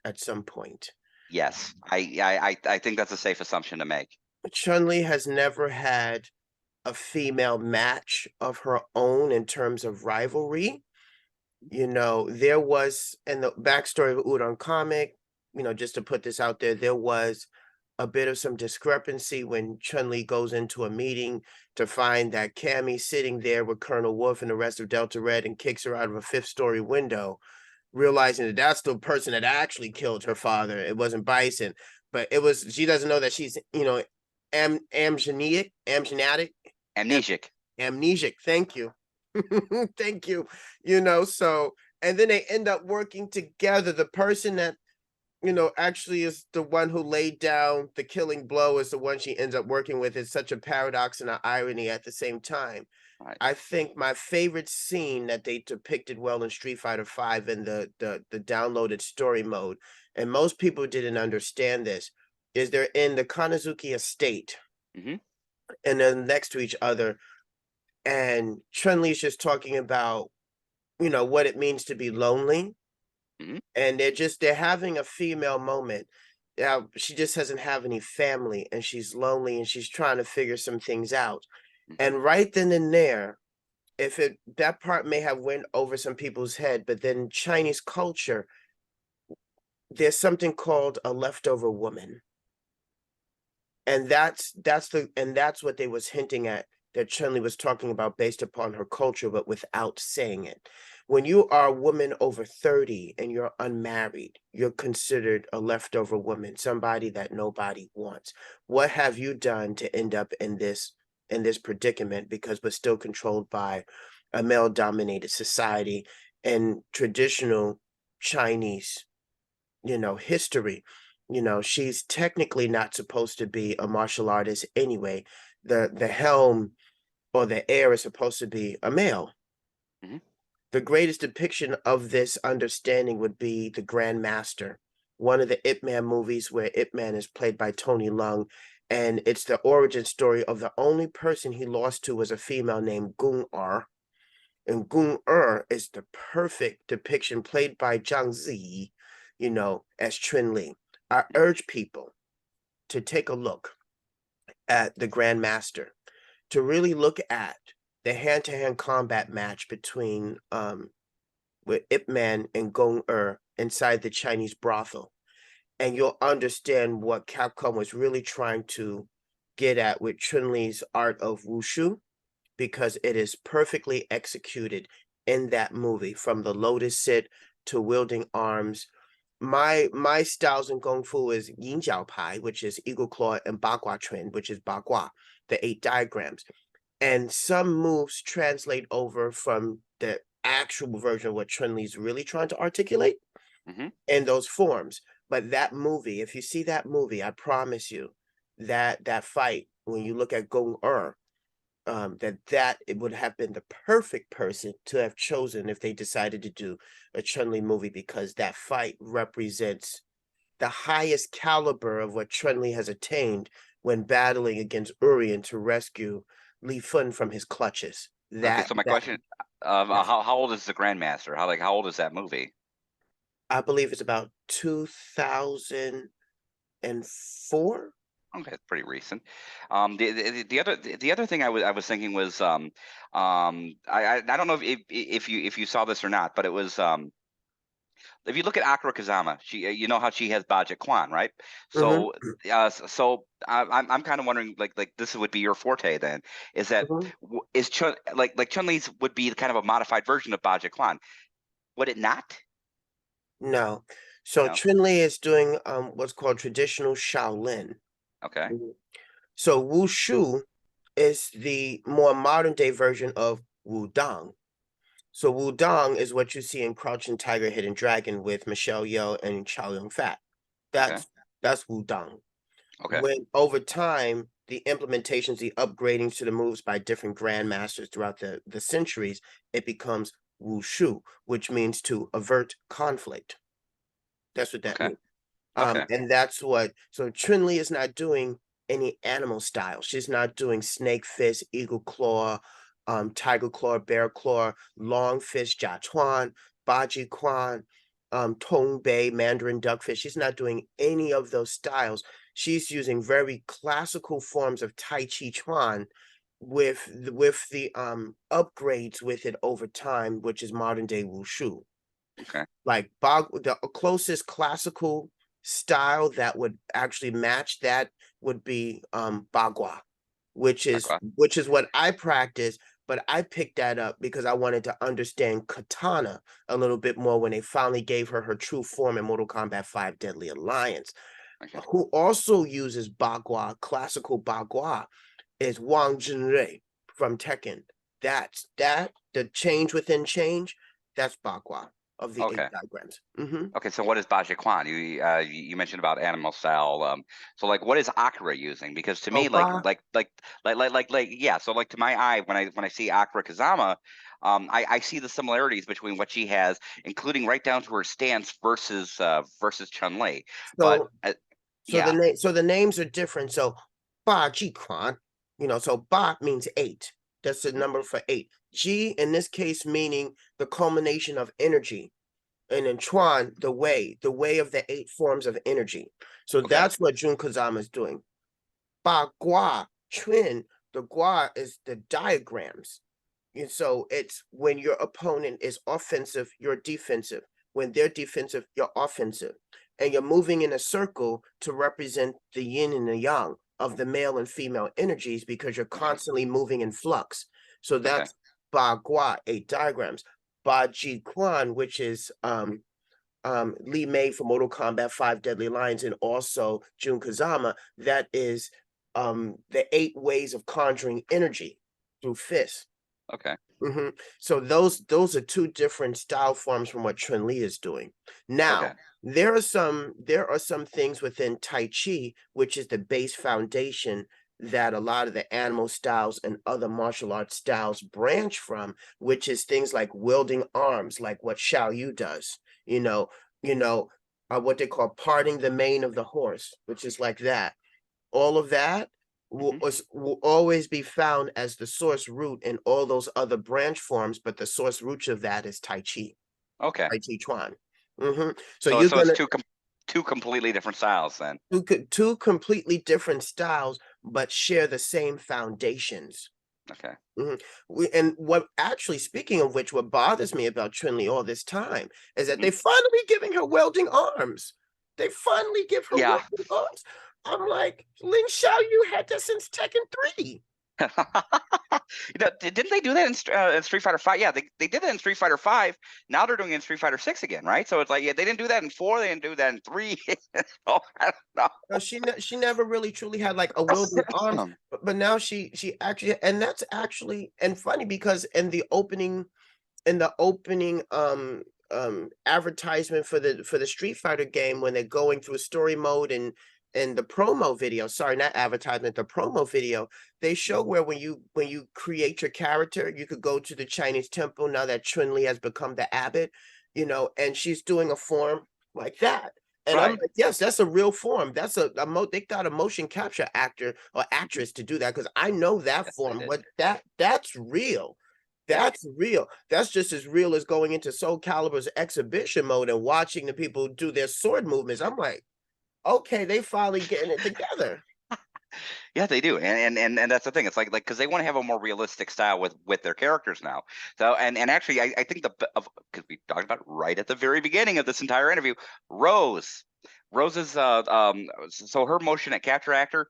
at some point. yes, I think that's a safe assumption to make. Chun-Li has never had a female match of her own in terms of rivalry. There was in the backstory of Udon comic, just to put this out there, there was a bit of some discrepancy when Chun-Li goes into a meeting to find that Cammy's sitting there with Colonel Wolf and the rest of Delta Red and kicks her out of a fifth-story window, realizing that that's the person that actually killed her father. It wasn't Bison, but she doesn't know that she's, amnesiac, Amnesiac. amnesic. Thank you. Thank you. So, and then they end up working together. The person that, actually is the one who laid down the killing blow is the one she ends up working with. It's such a paradox and an irony at the same time. Right. I think my favorite scene that they depicted well in Street Fighter V in the downloaded story mode, and most people didn't understand this, is they're in the Kanazuki estate Hmm. and then next to each other, and Chun-Li's just talking about, what it means to be lonely, Mhm, and they're having a female moment. Now, she just doesn't have any family, and she's lonely, and she's trying to figure some things out. mhm. And right then and there, if it that part may have went over some people's head, but then Chinese culture, there's something called a leftover woman. And that's what they was hinting at, that Chun-Li was talking about based upon her culture, but without saying it. When you are a woman over 30 and you're unmarried, you're considered a leftover woman, somebody that nobody wants. What have you done to end up in this predicament, because we're still controlled by a male-dominated society and traditional Chinese history. She's technically not supposed to be a martial artist anyway. The helm or the heir is supposed to be a male. Mhm. The greatest depiction of this understanding would be the Grand Master, one of the Ip Man movies where Ip Man is played by Tony Leung, and it's the origin story of the only person he lost to was a female named Gung Er. And Gung Er is the perfect depiction, played by Zhang Zi, as Chun Li. I urge people to take a look at the Grandmaster, to really look at the hand-to-hand combat match between with Ip Man and Gong Er inside the Chinese brothel. And you'll understand what Capcom was really trying to get at with Chun-Li's art of wushu, because it is perfectly executed in that movie, from the lotus sit to wielding arms. My styles in Kung Fu is Yin Jiao Pai, which is Eagle Claw, and Bagua Trend, which is Bagua, the 8 diagrams. And some moves translate over from the actual version of what Chun Li's really trying to articulate Mhm. in those forms. But that movie, if you see that movie, I promise you that fight, when you look at Gong Er, that it would have been the perfect person to have chosen if they decided to do a Chun-Li movie, because that fight represents the highest caliber of what Chun-Li has attained when battling against Urien to rescue Li Fun from his clutches. Okay, That so my that question, that how old is the Grandmaster? How old is that movie? I believe it's about 2004. Okay, it's pretty recent. The other thing I was thinking was I don't know if you saw this or not, but it was if you look at Akira Kazama, she you know how she has Baja Kwan, right? Mhm, So I'm kind of wondering, like this would be your forte then, is that mhm. is Chun like Chun Li's would be kind of a modified version of Baja Kwan, would it not? No. So No. Chun-Li is doing what's called traditional Shaolin. Okay. Mhm. So Wushu is the more modern day version of Wudang. So Wudang is what you see in Crouching Tiger, Hidden Dragon with Michelle Yeoh and Chow Yun Fat. Okay. That's Wudang. Okay. When over time, the implementations, the upgradings to the moves by different grandmasters throughout the centuries, it becomes Wushu, which means to avert conflict. That's what that Okay. means. Okay. And that's what so Chun-Li is not doing any animal style. She's not doing snake fist, eagle claw, tiger claw, bear claw, long fist, jia chuan, baji quan, tong bei, mandarin duckfish. She's not doing any of those styles. She's using very classical forms of tai chi chuan with the upgrades with it over time, which is modern day wushu. Okay. Like the closest classical style that would actually match that would be bagua, which is Okay. which is what I practice, but I picked that up because I wanted to understand katana a little bit more when they finally gave her her true form in Mortal Kombat 5 Deadly Alliance. Okay. Who also uses bagua, classical bagua, is Wang Jinrei from Tekken. The change within change, that's bagua of the 8 Okay. diagrams. Mhm. Okay, so what is Baja Kwan? You mentioned about animal style. So like, what is Akira using? Because to me, Opa, yeah. So like to my eye, when I see Akira Kazama, I see the similarities between what she has, including right down to her stance versus Chun Li. But so yeah, the names are different. So Ba Ji Quan, So ba means 8. That's the Mhm. number for 8. Ji in this case meaning the culmination of energy. And then Chuan, the way of the 8 forms of energy. So Okay. that's what Jun Kazama is doing. Ba Gua, Chuan, the Gua is the diagrams. And so it's when your opponent is offensive, you're defensive. When they're defensive, you're offensive. And you're moving in a circle to represent the yin and the yang of the male and female energies because you're constantly moving in flux. So Okay. that's Ba Gua, 8 diagrams. Ba Ji Quan, which is Lee Mei from Mortal Kombat 5 Deadly Lions, and also Jun Kazama, that is the 8 ways of conjuring energy through fists. Okay. So those are 2 different style forms from what Chun Li is doing. Okay. Now, there are some things within Tai Chi, which is the base foundation that a lot of the animal styles and other martial arts styles branch from, which is things like wielding arms, like what Xiao Yu does, you know, you know, what they call parting the mane of the horse, which is like that. All of that will, Hmm. will always be found as the source root in all those other branch forms, but the source root of that is Tai Chi, Okay. Tai Chi Chuan. So So you're so it's gonna two completely different styles then. two completely different styles, but share the same foundations. Okay. Mhm. And what actually, speaking of which, what bothers me about Trinley all this time is that Hmm. they finally giving her welding arms. They finally give her Yeah. welding arms. I'm like, Ling Xiao, you had that since Tekken 3. Didn't they do that in Street Fighter Five? Yeah, they did that in Street Fighter Five. Now they're doing it in Street Fighter Six again, right? So it's like, yeah, they didn't do that in four. They didn't do that in three. Oh, I don't No, she never really truly had like a wielding arms, know. but now she actually, and that's actually and funny because in the opening advertisement for the Street Fighter game when they're going through story mode and the promo video, sorry, not advertisement, the promo video, they show where when you create your character, you could go to the Chinese temple now that Chun-Li has become the abbot, and she's doing a form like that. And I'm Right. like, yes, that's a real form. That's they got a motion capture actor or Mhm. actress to do that because I know that Yes, they form. did. That's real. Yeah. That's real. That's just as real as going into Soul Calibur's exhibition mode and watching the people do their sword movements. I'm like, okay, they finally getting it together. Yeah, they do, and that's the thing. It's like because they want to have a more realistic style with their characters now. So and actually, I think because we talked about it right at the very beginning of this entire interview, Rose. Rose's so her motion at capture actor,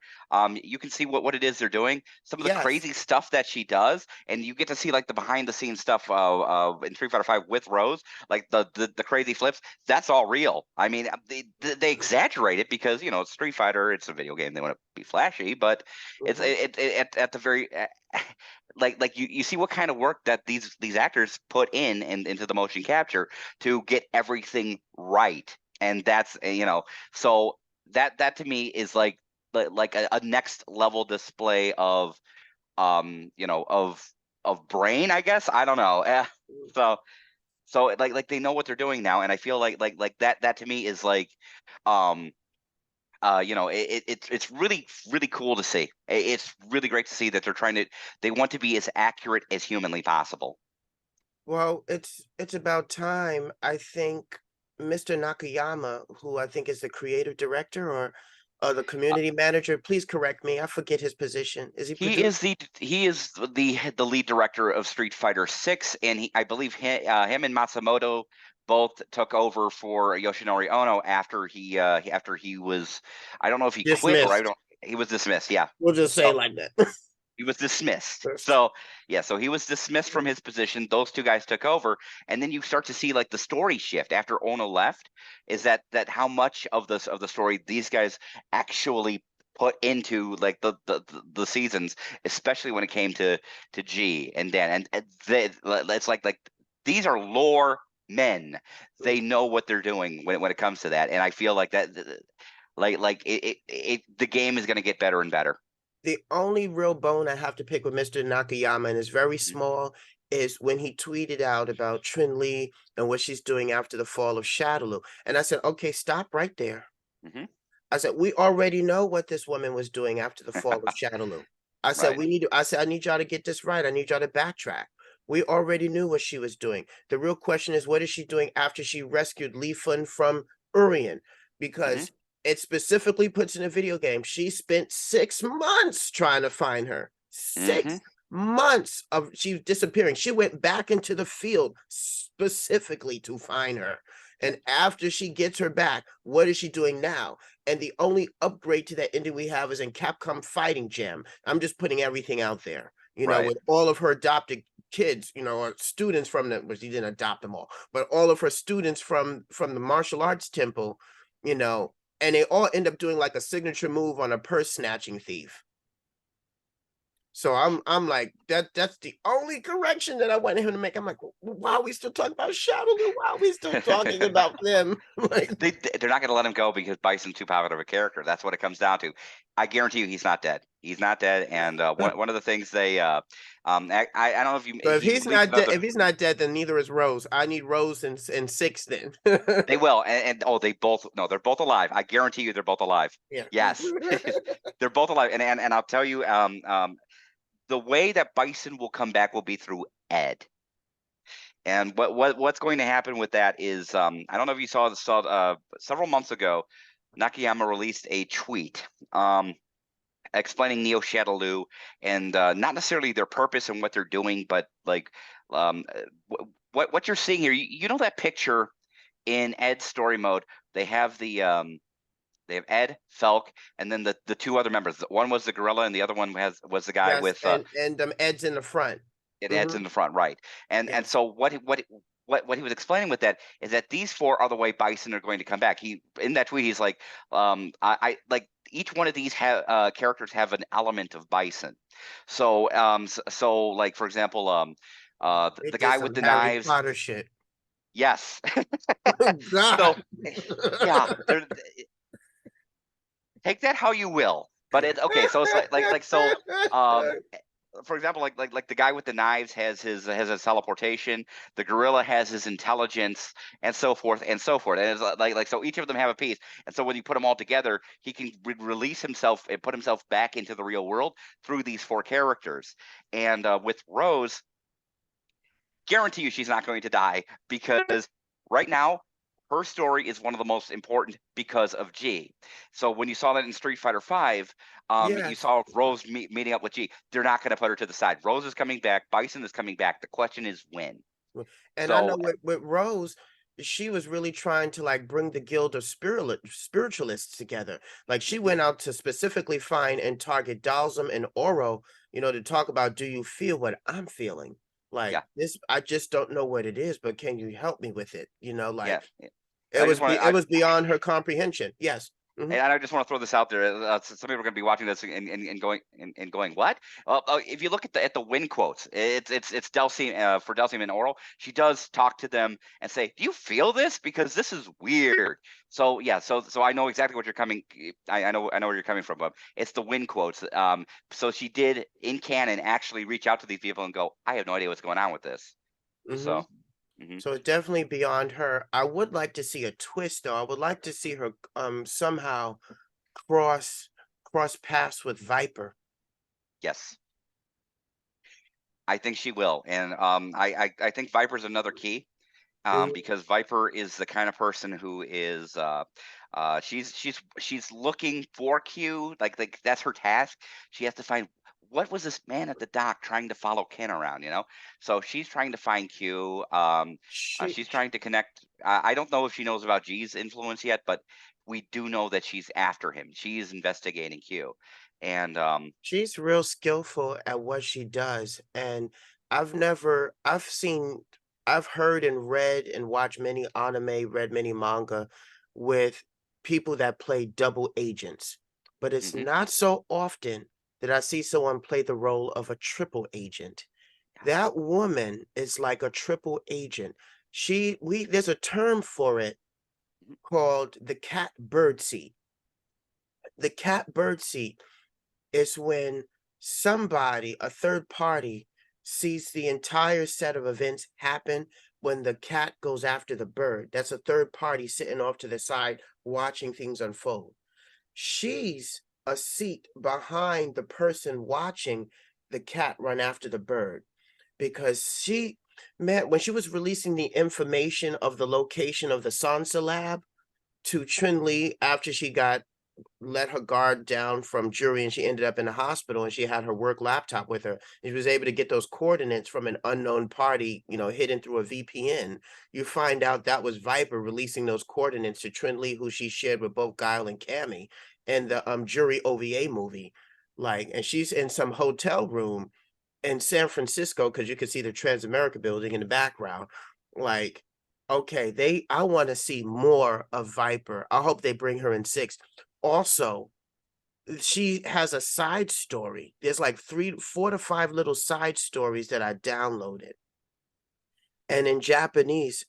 you can see what it is they're doing. Some of the Yes. crazy stuff that she does, and you get to see like the behind the scenes stuff in Street Fighter Five with Rose, like the crazy flips. That's all real. I mean, they exaggerate it because it's Street Fighter, it's a video game. They want to be flashy, but it's Mhm. at the very like you see what kind of work that these actors put into the motion capture to get everything right, and that's so that to me is like a next level display of of brain, I guess. I don't know. So like they know what they're doing now, and I feel like that to me is like um it's really really cool to see. It's really great to see that they want to be as accurate as humanly possible. Well, it's about time. I think Mr. Nakayama, who I think is the creative director or the community manager, please correct me. I forget his position. Is he He producer? is the lead director of Street Fighter Six, and I believe him and Matsumoto both took over for Yoshinori Ono after he was, I don't know if he quit or I Dismissed. don't he was dismissed. Yeah, We'll just say so like that. he was dismissed. So yeah, so he was dismissed from his position. Those two guys took over, and then you start to see like the story shift after Ono left. Is that how much of the story these guys actually put into like the seasons, especially when it came to G and Dan, and it's like these are lore men. They know what they're doing when it comes to that, and I feel like that the game is going to get better and better. The only real bone I have to pick with Mr. Nakayama, and it's very Mhm. small, is when he tweeted out about Trin Lee and what she's doing after the fall of Shadaloo. And I said, okay, stop right there. Mhm. I said, we already know what this woman was doing after the fall of Shadaloo. I said, Right. we need to, I said, I need y'all to get this right. I need y'all to backtrack. We already knew what she was doing. The real question is, what is she doing after she rescued Lee Fun from Urian? Mhm. Because it specifically puts in a video game. She spent 6 months trying to find her. Mhm. 6 months of she disappearing. She went back into the field specifically to find her. And after she gets her back, what is she doing now? And the only upgrade to that ending we have is in Capcom Fighting Jam. I'm just putting everything out there, Right. with all of her adopted kids, or students from the, well, she didn't adopt them all, but all of her students from the martial arts temple, and they all end up doing like a signature move on a purse snatching thief. So I'm like, that's the only correction that I want him to make. I'm like, why are we still talking about Shadowloo? Why are we still talking about them? Like, They're not gonna let him go because Bison's too popular of a character. That's what it comes down to. I guarantee you, he's not dead. He's not dead. And one of the things they, I don't know if so if he he's released not dead, another. then neither is Rose. I need Rose in six then. They will, and oh, they both no, they're both alive. I guarantee you, they're both alive. Yeah. Yes, they're both alive. And I'll tell you, the way that Bison will come back will be through Ed. And what's going to happen with that is, I don't know if you saw several months ago, Nakayama released a tweet explaining Neo Shadowloo and not necessarily their purpose and what they're doing, but like what you're seeing here. You know that picture in Ed's story mode. They have they have Ed, Felk, and then the two other members. One was the gorilla, and the other one was the guy Yes, with and Ed's in the front. it adds Mhm. in the front, right? And Yes. so what he was explaining with that is that these four are the way Bison are going to come back. He in that tweet he's like, I like each one of these characters have an element of Bison. So like for example, It the did guy some with the Harry knives, Potter shit. yes. Oh So God. yeah, take that how you will. But it's okay. So it's like so. For example, like the guy with the knives has his teleportation. The gorilla has his intelligence, and so forth and so forth. And it's like so each of them have a piece. And so when you put them all together, he can release himself and put himself back into the real world through these four characters. And with Rose, guarantee you she's not going to die because right now her story is one of the most important because of G. So when you saw that in Street Fighter Five, you Yes. saw Rose meeting up with G. They're not going to put her to the side. Rose is coming back. Bison is coming back. The question is when. And I know So with Rose, she was really trying to like bring the guild of spiritualists together. Like she mhm, went out to specifically find and target Dalsum and Oro, to talk about, do you feel what I'm feeling? Like yeah, this, I just don't know what it is, but can you help me with it? yeah. Yeah. It I just was want it to. was beyond her comprehension. Yes. And I just want to throw this out there. Some people are going to be watching this and going and going, what? If you look at the win quotes, it's Delcy for Delcy and Oral. She does talk to them and say, "Do you feel this? Because this is weird." So yeah, so I know exactly what you're coming. I know where you're coming from, Bob. It's the win quotes. So she did in canon actually reach out to these people and go, "I have no idea what's going on with this." Hmm. So. Mhm. So it's definitely beyond her. I would like to see a twist though. I would like to see her somehow cross cross paths with Viper. Yes. I think she will, and I think Viper's another key, Mhm. because Viper is the kind of person who is she's looking for Q, like that's her task. She has to find what was this man at the dock trying to follow Ken around, So she's trying to find Q. She She's trying to connect. I don't know if she knows about G's influence yet, but we do know that she's after him. She's investigating Q, and she's real skillful at what she does, and I've heard and read and watched many anime, read many manga with people that play double agents, but it's mhm, not so often that I see someone play the role of a triple agent. yes, That woman is like a triple agent. There's a term for it mhm, called the cat bird seat. The cat bird seat is when somebody, a third party, sees the entire set of events happen when the cat goes after the bird. That's a third party sitting off to the side watching things unfold. She's a seat behind the person watching the cat run after the bird, because she man, when she was releasing the information of the location of the Sansa lab to Trin Lee after she got let her guard down from jury and she ended up in the hospital and she had her work laptop with her. And she was able to get those coordinates from an unknown party, hidden through a VPN. You find out that was Viper releasing those coordinates to Trin Lee, who she shared with both Guile and Cammy in the jury OVA movie. Like, and she's in some hotel room in San Francisco because you can see the Transamerica building in the background. Like, okay, I want to see more of Viper. I hope they bring her in six. Also, she has a side story. There's like 3, 4 to 5 little side stories that I downloaded. And in Japanese,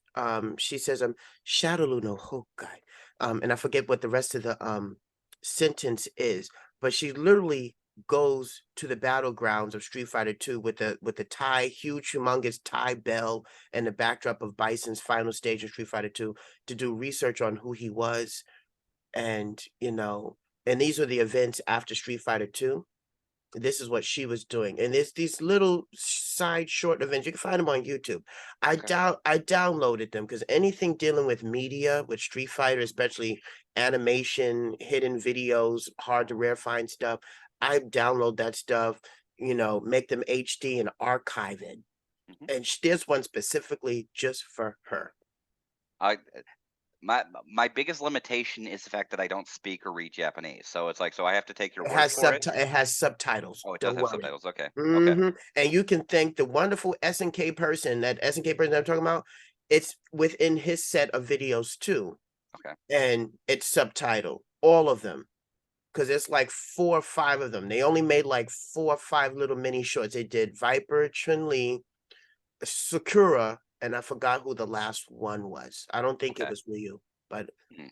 she says, Shadowlu no Hokkai. And I forget what the rest of the sentence is, but she literally goes to the battlegrounds of Street Fighter 2 with the Thai, huge, humongous Thai bell and the backdrop of Bison's final stage of Street Fighter 2 to do research on who he was. And, and these were the events after Street Fighter 2. This is what she was doing, and there's these little side short events. You can find them on YouTube. Okay. I downloaded them because anything dealing with media, with Street Fighter, especially animation, hidden videos, hard to rare find stuff, I download that stuff, make them HD and archive it. Mhm. And there's one specifically just for her. I my biggest limitation is the fact that I don't speak or read Japanese. So it's like, so I have to take your word for it. It has subtitles. Oh, it does Don't have worry. subtitles. Okay. Okay. And you can thank the wonderful SNK person, that SNK person I'm talking about, it's within his set of videos too, Okay. and it's subtitled, all of them, because it's like 4 or 5 of them. They only made like 4 or 5 little mini shorts. They did Viper, Chun-Li, Sakura, and I forgot who the last one was. I don't think it Okay. was Ryu, but Mhm.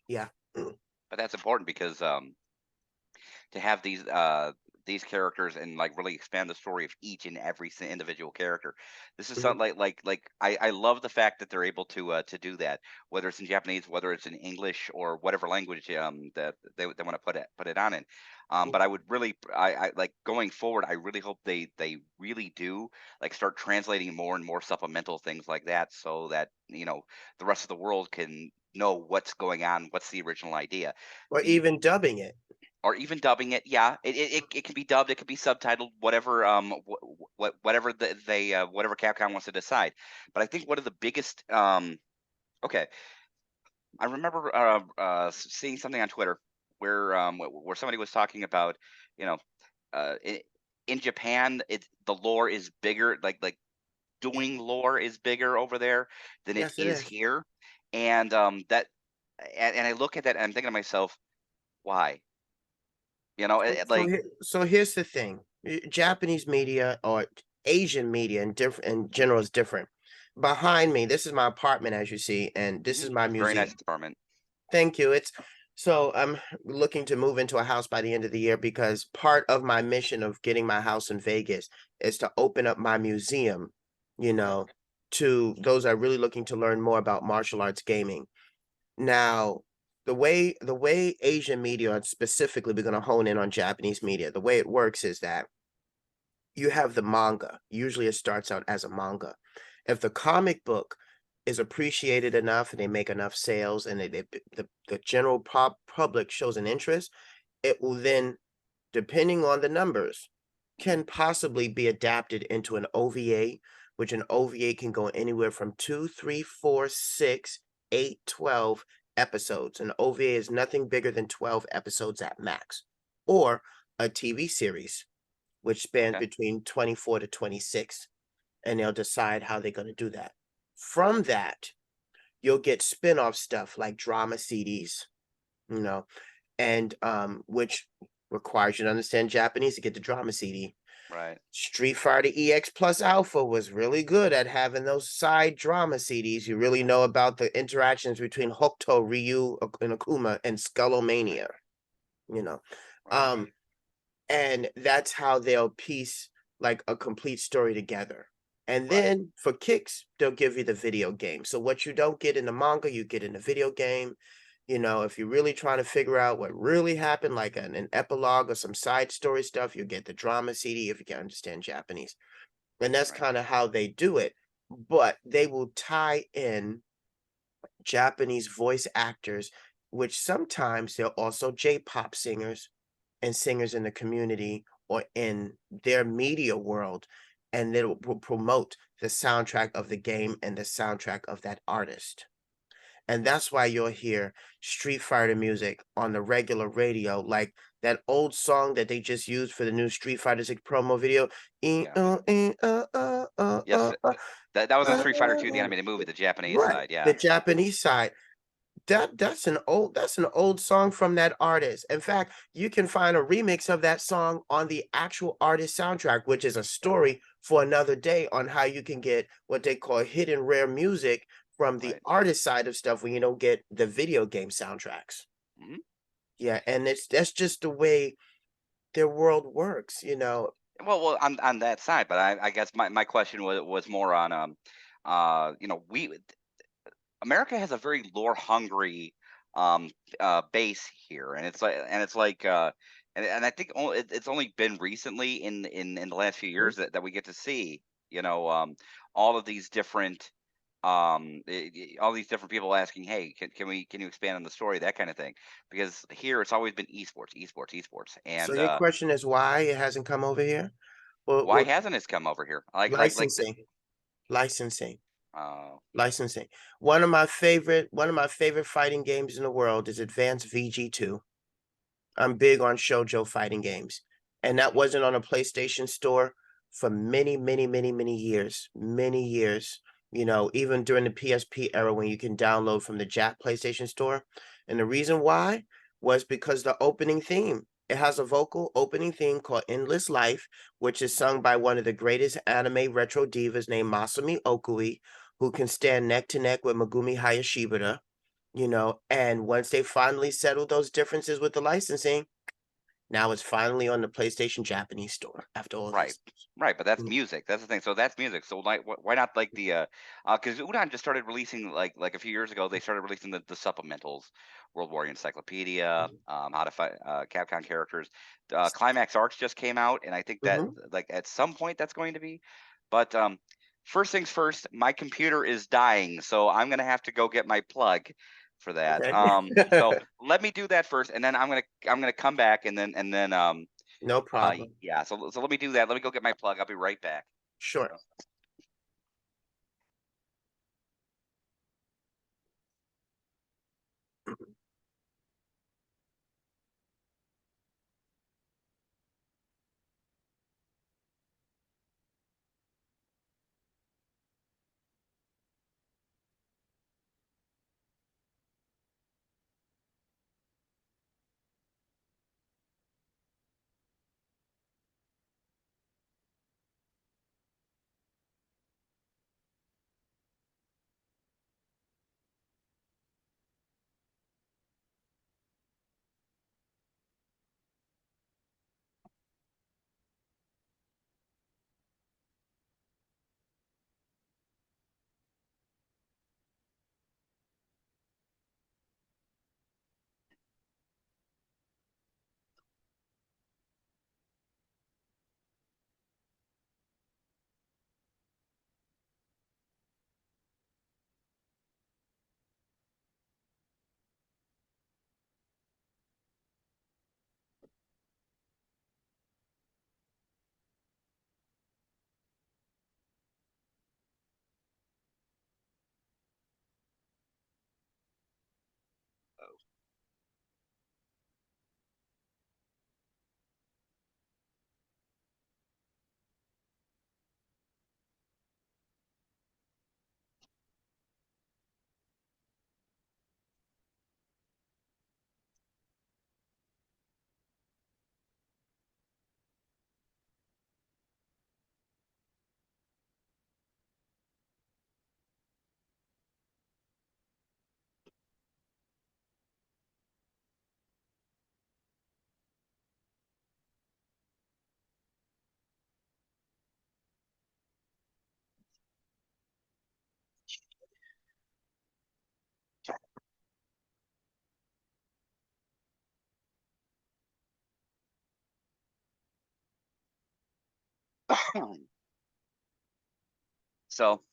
yeah. Mm. But that's important because to have these characters and like really expand the story of each and every individual character. This is Mhm. something I love the fact that they're able to do that, whether it's in Japanese, whether it's in English or whatever language that they want to put it on in. But I would really I like going forward. I really hope they really do like start translating more and more supplemental things like that, so that the rest of the world can know what's going on, what's the original idea. Or The even dubbing it. or even dubbing it. Yeah, it can be dubbed, it can be subtitled, whatever whatever whatever Capcom wants to decide. But I think one of the biggest okay, I remember seeing something on Twitter where where somebody was talking about, you know, I in Japan, the lore is bigger, like doing lore is bigger over there than it Yes, it is is. here. And and I look at that and I'm thinking to myself, why? So here's the thing. Japanese media or Asian media in general is different. Behind me, this is my apartment, as you see, and this is Mhm, my very nice museum. department. Thank you. I'm looking to move into a house by the end of the year because part of my mission of getting my house in Vegas is to open up my museum, you Okay. know, to those that are really looking to learn more about martial arts gaming. Now, the way Asian media, and specifically we're gonna hone in on Japanese media, the way it works is that you have the manga. Usually it starts out as a manga. If the comic book is appreciated enough and they make enough sales and the general public shows an interest, it will then, depending on the numbers, Mhm. can possibly be adapted into an OVA, which an OVA can go anywhere from 2, 3, 4, 6, 8, 12 episodes. An OVA is nothing bigger than 12 episodes at max, or a TV series, which spans Okay. between 24 to 26, and they'll decide how they're going to do that. From that, you'll get spin-off stuff like drama CDs, you know, and which requires you to understand Japanese to get the drama CD. Right. Street Fighter EX Plus Alpha was really good at having those side drama CDs. You really know about the interactions between Hokuto, Ryu, and Akuma, and Skullomania, you know. Right. Um, and that's how they'll piece like a complete story together. And Right. then for kicks, they'll give you the video game. So what you don't get in the manga, you get in the video game. You know, if you're really trying to figure out what really happened, like an epilogue or some side story stuff, you get the drama CD if you can understand Japanese. And that's Right. kind of how they do it. But they will tie in Japanese voice actors, which sometimes they're also J-pop singers and singers in the community or in their media world, and it'll promote the soundtrack of the game and the soundtrack of that artist. And that's why you'll hear Street Fighter music on the regular radio, like that old song that they just used for the new Street Fighter 6 promo video. Yeah. Yes. That was in Street Fighter 2, the animated movie, the Japanese Right, side. the Yeah. Japanese side. That's an old song from that artist. In fact, you can find a remix of that song on the actual artist soundtrack, which is a story for another day on how you can get what they call hidden rare music from the Right. artist side of stuff when you don't get the video game soundtracks. Mhm. Yeah, and that's just the way their world works, you know. Well, on that side, but I guess my question was more on we America has a very lore hungry um base here, and and I think it's only been recently in the last few Mhm. years that we get to see all of these different all these different people asking, hey, can you expand on the story, that kind of thing, because here it's always been esports, So and your question is why it hasn't come over here? Well, why well, hasn't it come over here licensing, licensing. uh Licensing. One of my favorite fighting games in the world is Advanced VG2. I'm big on shoujo fighting games, and that wasn't on a PlayStation Store for many, many, many, many years. You know, even during the PSP era when you can download from the Jap PlayStation Store. And the reason why was because the opening theme. It has a vocal opening theme called Endless Life, which is sung by one of the greatest anime retro divas named Masumi Okui, who can stand neck to neck with Megumi Hayashibara, you know, and once they finally settled those differences with the licensing, now it's finally on the PlayStation Japanese store after all Right. these Right, but that's years. music. That's the thing. So that's music. So like, why not like because Udon just started releasing like a few years ago. They started releasing the supplementals, World Warrior Encyclopedia, Mhm, how to fight Capcom characters. Climax Arcs just came out, and I think that mhm, like at some point that's going to be. But first things first, my computer is dying, so I'm gonna have to go get my plug for that. okay. So let me do that first, and then I'm gonna come back, and then No problem. yeah, so let me do that. Let me go get my plug. I'll be right back. Sure. So,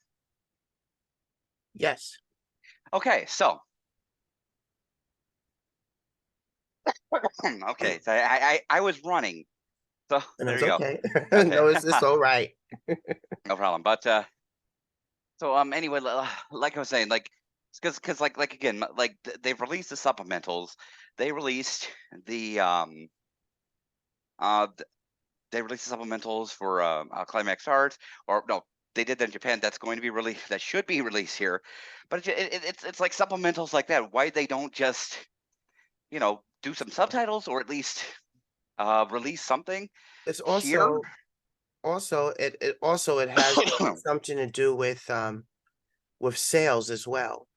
Yes, okay, so okay, so I was running. So and there that's you go. okay. Okay, No, it's all right. no problem. But so anyway, like I was saying, like because like again, they've released the supplementals. They released the uh th- they released the supplementals for Climax Arts, or no, they did that in Japan. That's going to be released. That should be released here, but it's like supplementals like that. Why they don't just do some subtitles, or at least release something It's here? also it has something to do with sales as well.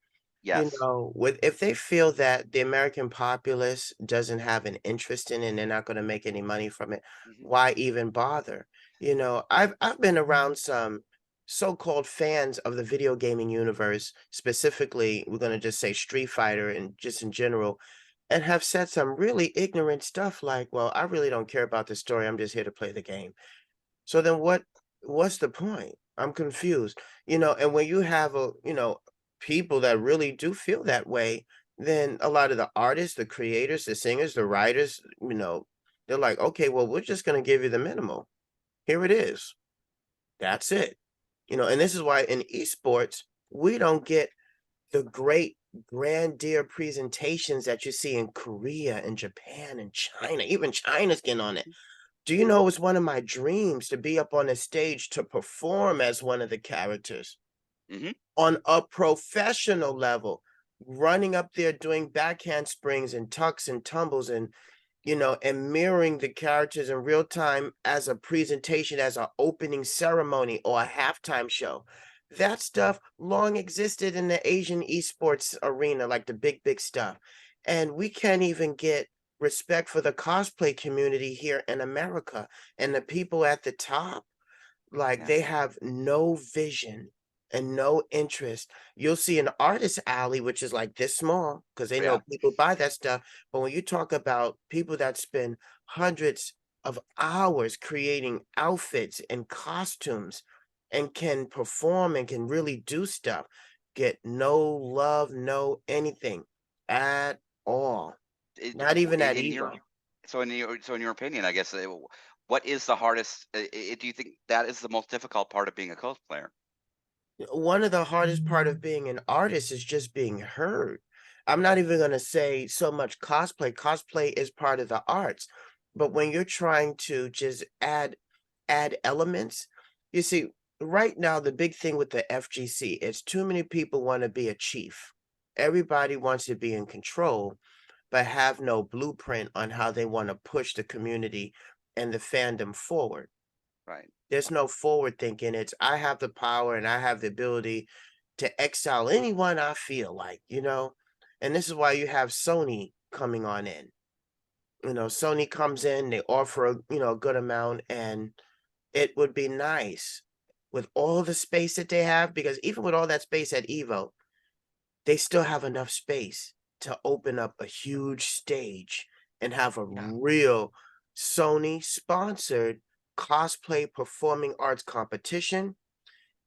You Yes. know, with if they feel that the American populace doesn't have an interest in it and they're not gonna make any money from it, Hmm. why even bother? You know, I've been around some so-called fans of the video gaming universe, specifically, we're gonna just say Street Fighter and just in general, and have said some really ignorant stuff like, "Well, I really don't care about the story, I'm just here to play the game." So then what's the point? I'm confused. You know, and when you have people that really do feel that way, then a lot of the artists, the creators, the singers, the writers, they're like, okay, well, we're just gonna give you the minimal. Here it is. That's it. You know, and this is why in esports, we don't get the great grandeur presentations that you see in Korea and Japan and China. Even China's getting on it. Do you know it's one of my dreams to be up on a stage to perform as one of the characters Hmm. on a professional level, running up there doing backhand springs and tucks and tumbles and mirroring the characters in real time as a presentation, as a opening ceremony or a halftime show. That stuff long existed in the Asian esports arena, like the big stuff. And we can't even get respect for the cosplay community here in America and the people at the top. Like, Yeah. they have no vision and no interest. You'll see an artist alley, which is like this small, because they Yeah. know people buy that stuff. But when you talk about people that spend hundreds of hours creating outfits and costumes and can perform and can really do stuff, get no love, no anything at all. Not even at In your Evo. so in your opinion, I guess, what is the hardest? Do you think that is the most difficult part of being a cosplayer? One of the hardest part of being an artist is just being heard. I'm not even gonna say so much cosplay. Cosplay is part of the arts, but when you're trying to just add elements, you see, right now the big thing with the FGC is too many people want to be a chief. Everybody wants to be in control, but have no blueprint on how they want to push the community and the fandom forward. Right. There's no forward thinking. It's I have the power and I have the ability to exile anyone I feel like. And this is why you have Sony coming on in. Sony comes in, they offer a good amount, and it would be nice with all the space that they have, because even with all that space at Evo, they still have enough space to open up a huge stage and have a Yeah. real Sony sponsored cosplay performing arts competition,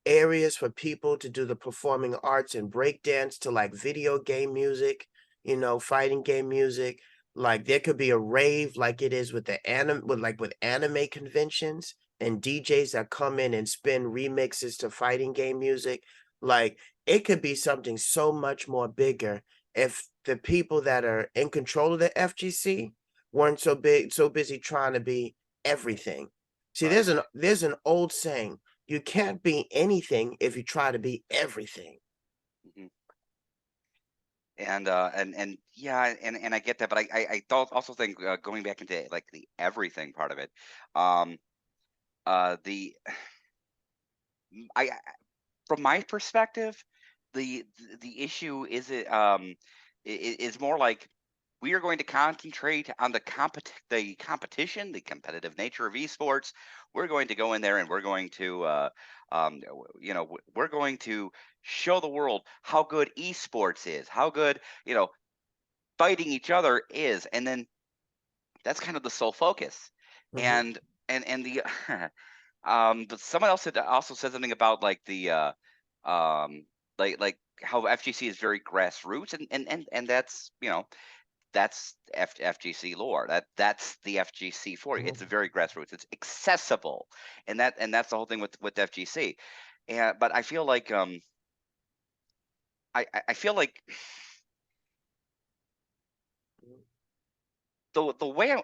areas for people to do the performing arts and breakdance to like video game music, fighting game music. Like there could be a rave like it is with the with anime conventions and DJs that come in and spin remixes to fighting game music. Like it could be something so much more bigger if the people that are in control of the FGC weren't so busy trying to be everything. See, Right. there's an old saying, you can't be anything if you try to be everything. Hmm. And yeah, and I get that, but I also think, going back into like the everything part of it, um, the I from my perspective, the issue is more like we are going to concentrate on the competition, the competitive nature of esports. We're going to go in there and we're going to we're going to show the world how good esports is, how good fighting each other is, and then that's kind of the sole focus. Mhm. And the But someone else had also said something about like um, like how FGC is very grassroots, and that's that's FGC lore. That's the FGC for you. It's Mhm, very grassroots. It's accessible, and that's the whole thing with FGC. And but I feel like I feel like the way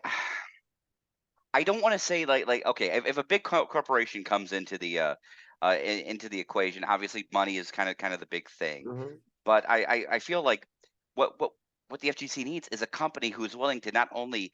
I don't want to say like okay, if a big corporation comes into the into the equation, obviously money is kind of the big thing. mhm, But I feel like what what what the FGC needs is a company who's willing to not only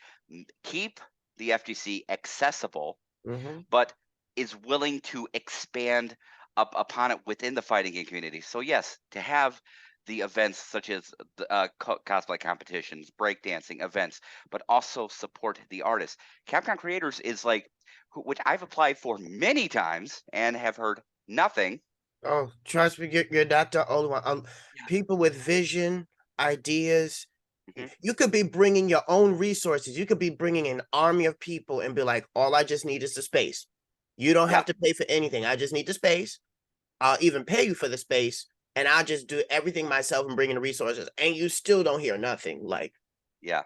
keep the FGC accessible, mhm, but is willing to expand upon it within the fighting game community. So yes, to have the events such as the cosplay competitions, breakdancing events, but also support the artists. Capcom Creators is like, which I've applied for many times and have heard nothing. oh, trust me, you're not the only one. Yeah. People with vision, ideas. Hmm. You could be bringing your own resources. You could be bringing an army of people and be like, all I just need is the space. You don't Yeah. have to pay for anything. I just need the space. I'll even pay you for the space, and I'll just do everything myself and bring in the resources. And you still don't hear nothing. Like Yeah.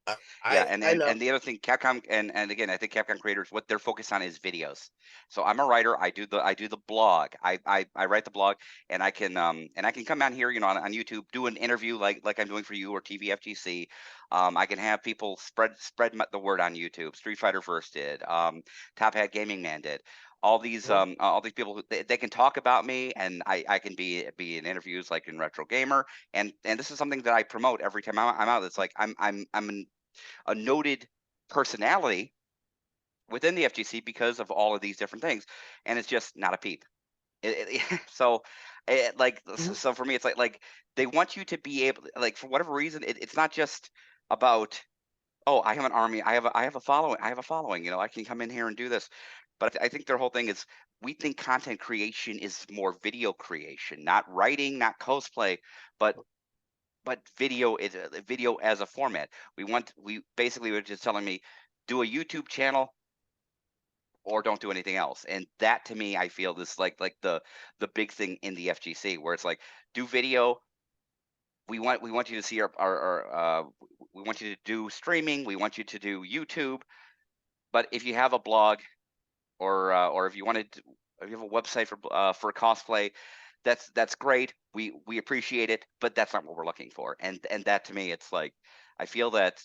I, Yeah, I, and I and know. and the other thing, Capcom, and again, I think Capcom creators, what they're focused on is videos. So I'm a writer. I do the blog. I write the blog, and I can come down here, on YouTube, do an interview like I'm doing for you or TVFGC. I can have people spread the word on YouTube. Street Fighter First did. Top Hat Gaming Man did. Mhm, All these people who they can talk about me, and I can be in interviews like in Retro Gamer, and this is something that I promote every time I'm out. It's like I'm a noted personality within the FGC because of all of these different things, and it's just not a peep. So, mhm, so for me, it's like they want you to be able, like for whatever reason, it's not just about oh, I have an army, I have a following, I can come in here and do this. But I think their whole thing is we think content creation is more video creation, not writing, not cosplay, but video is video as a format. We basically were just telling me do a YouTube channel or don't do anything else. And that to me I feel is like the big thing in the FGC where it's like do video. We want you to see our we want you to do streaming, we want you to do YouTube, but if you have a blog or if you wanted to, if you have a website for cosplay, that's great. We appreciate it, but that's not what we're looking for. And that to me, it's like I feel that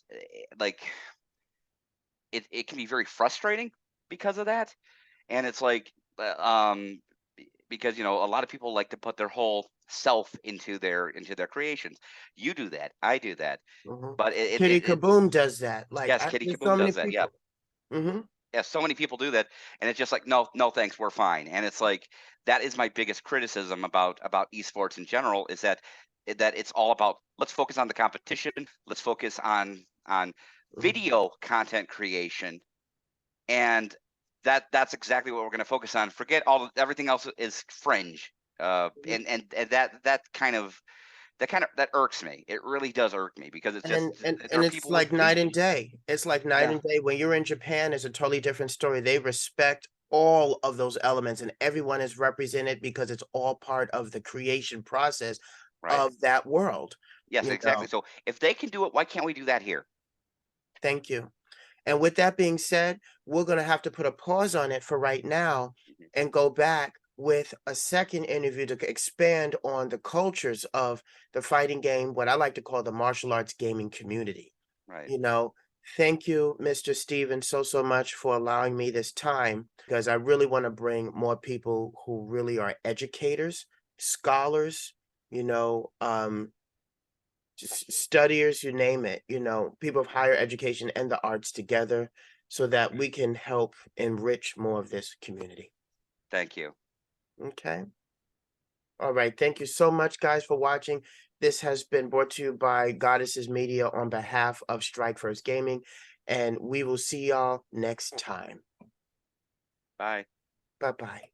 like it can be very frustrating because of that. And it's like because a lot of people like to put their whole self into their creations. You do that, I do that, mhm. but Kitty Kaboom does that. Like yes, Kitty there's so Kaboom many does that. Yeah. people. Mhm, Yeah, so many people do that, and it's just like, no, no, thanks, we're fine. And it's like that is my biggest criticism about esports in general is that it's all about let's focus on the competition, let's focus on mhm, video content creation, and that's exactly what we're going to focus on. Forget everything else is fringe, mhm. and that irks me. It really does irk me because it's And just and there and are it's people with like night and vision. day. It's like night Yeah, and day. When you're in Japan, it's a totally different story. They respect all of those elements and everyone is represented because it's all part of the creation process right. of that world, Yes, you exactly. know? So if they can do it, why can't we do that here? Thank you. And with that being said, we're gonna have to put a pause on it for right now Mhm. and go back with a second interview to expand on the cultures of the fighting game, what I like to call the martial arts gaming community. Right. You know, thank you, Mr. Steven, so much for allowing me this time because I really want to bring more people who really are educators, scholars, you know, just studiers, you name it, people of higher education and the arts together so that we can help enrich more of this community. Thank you. Okay. All right. Thank you so much, guys, for watching. This has been brought to you by Goddesses Media on behalf of Strike First Gaming, and we will see y'all next time. Bye. Bye bye.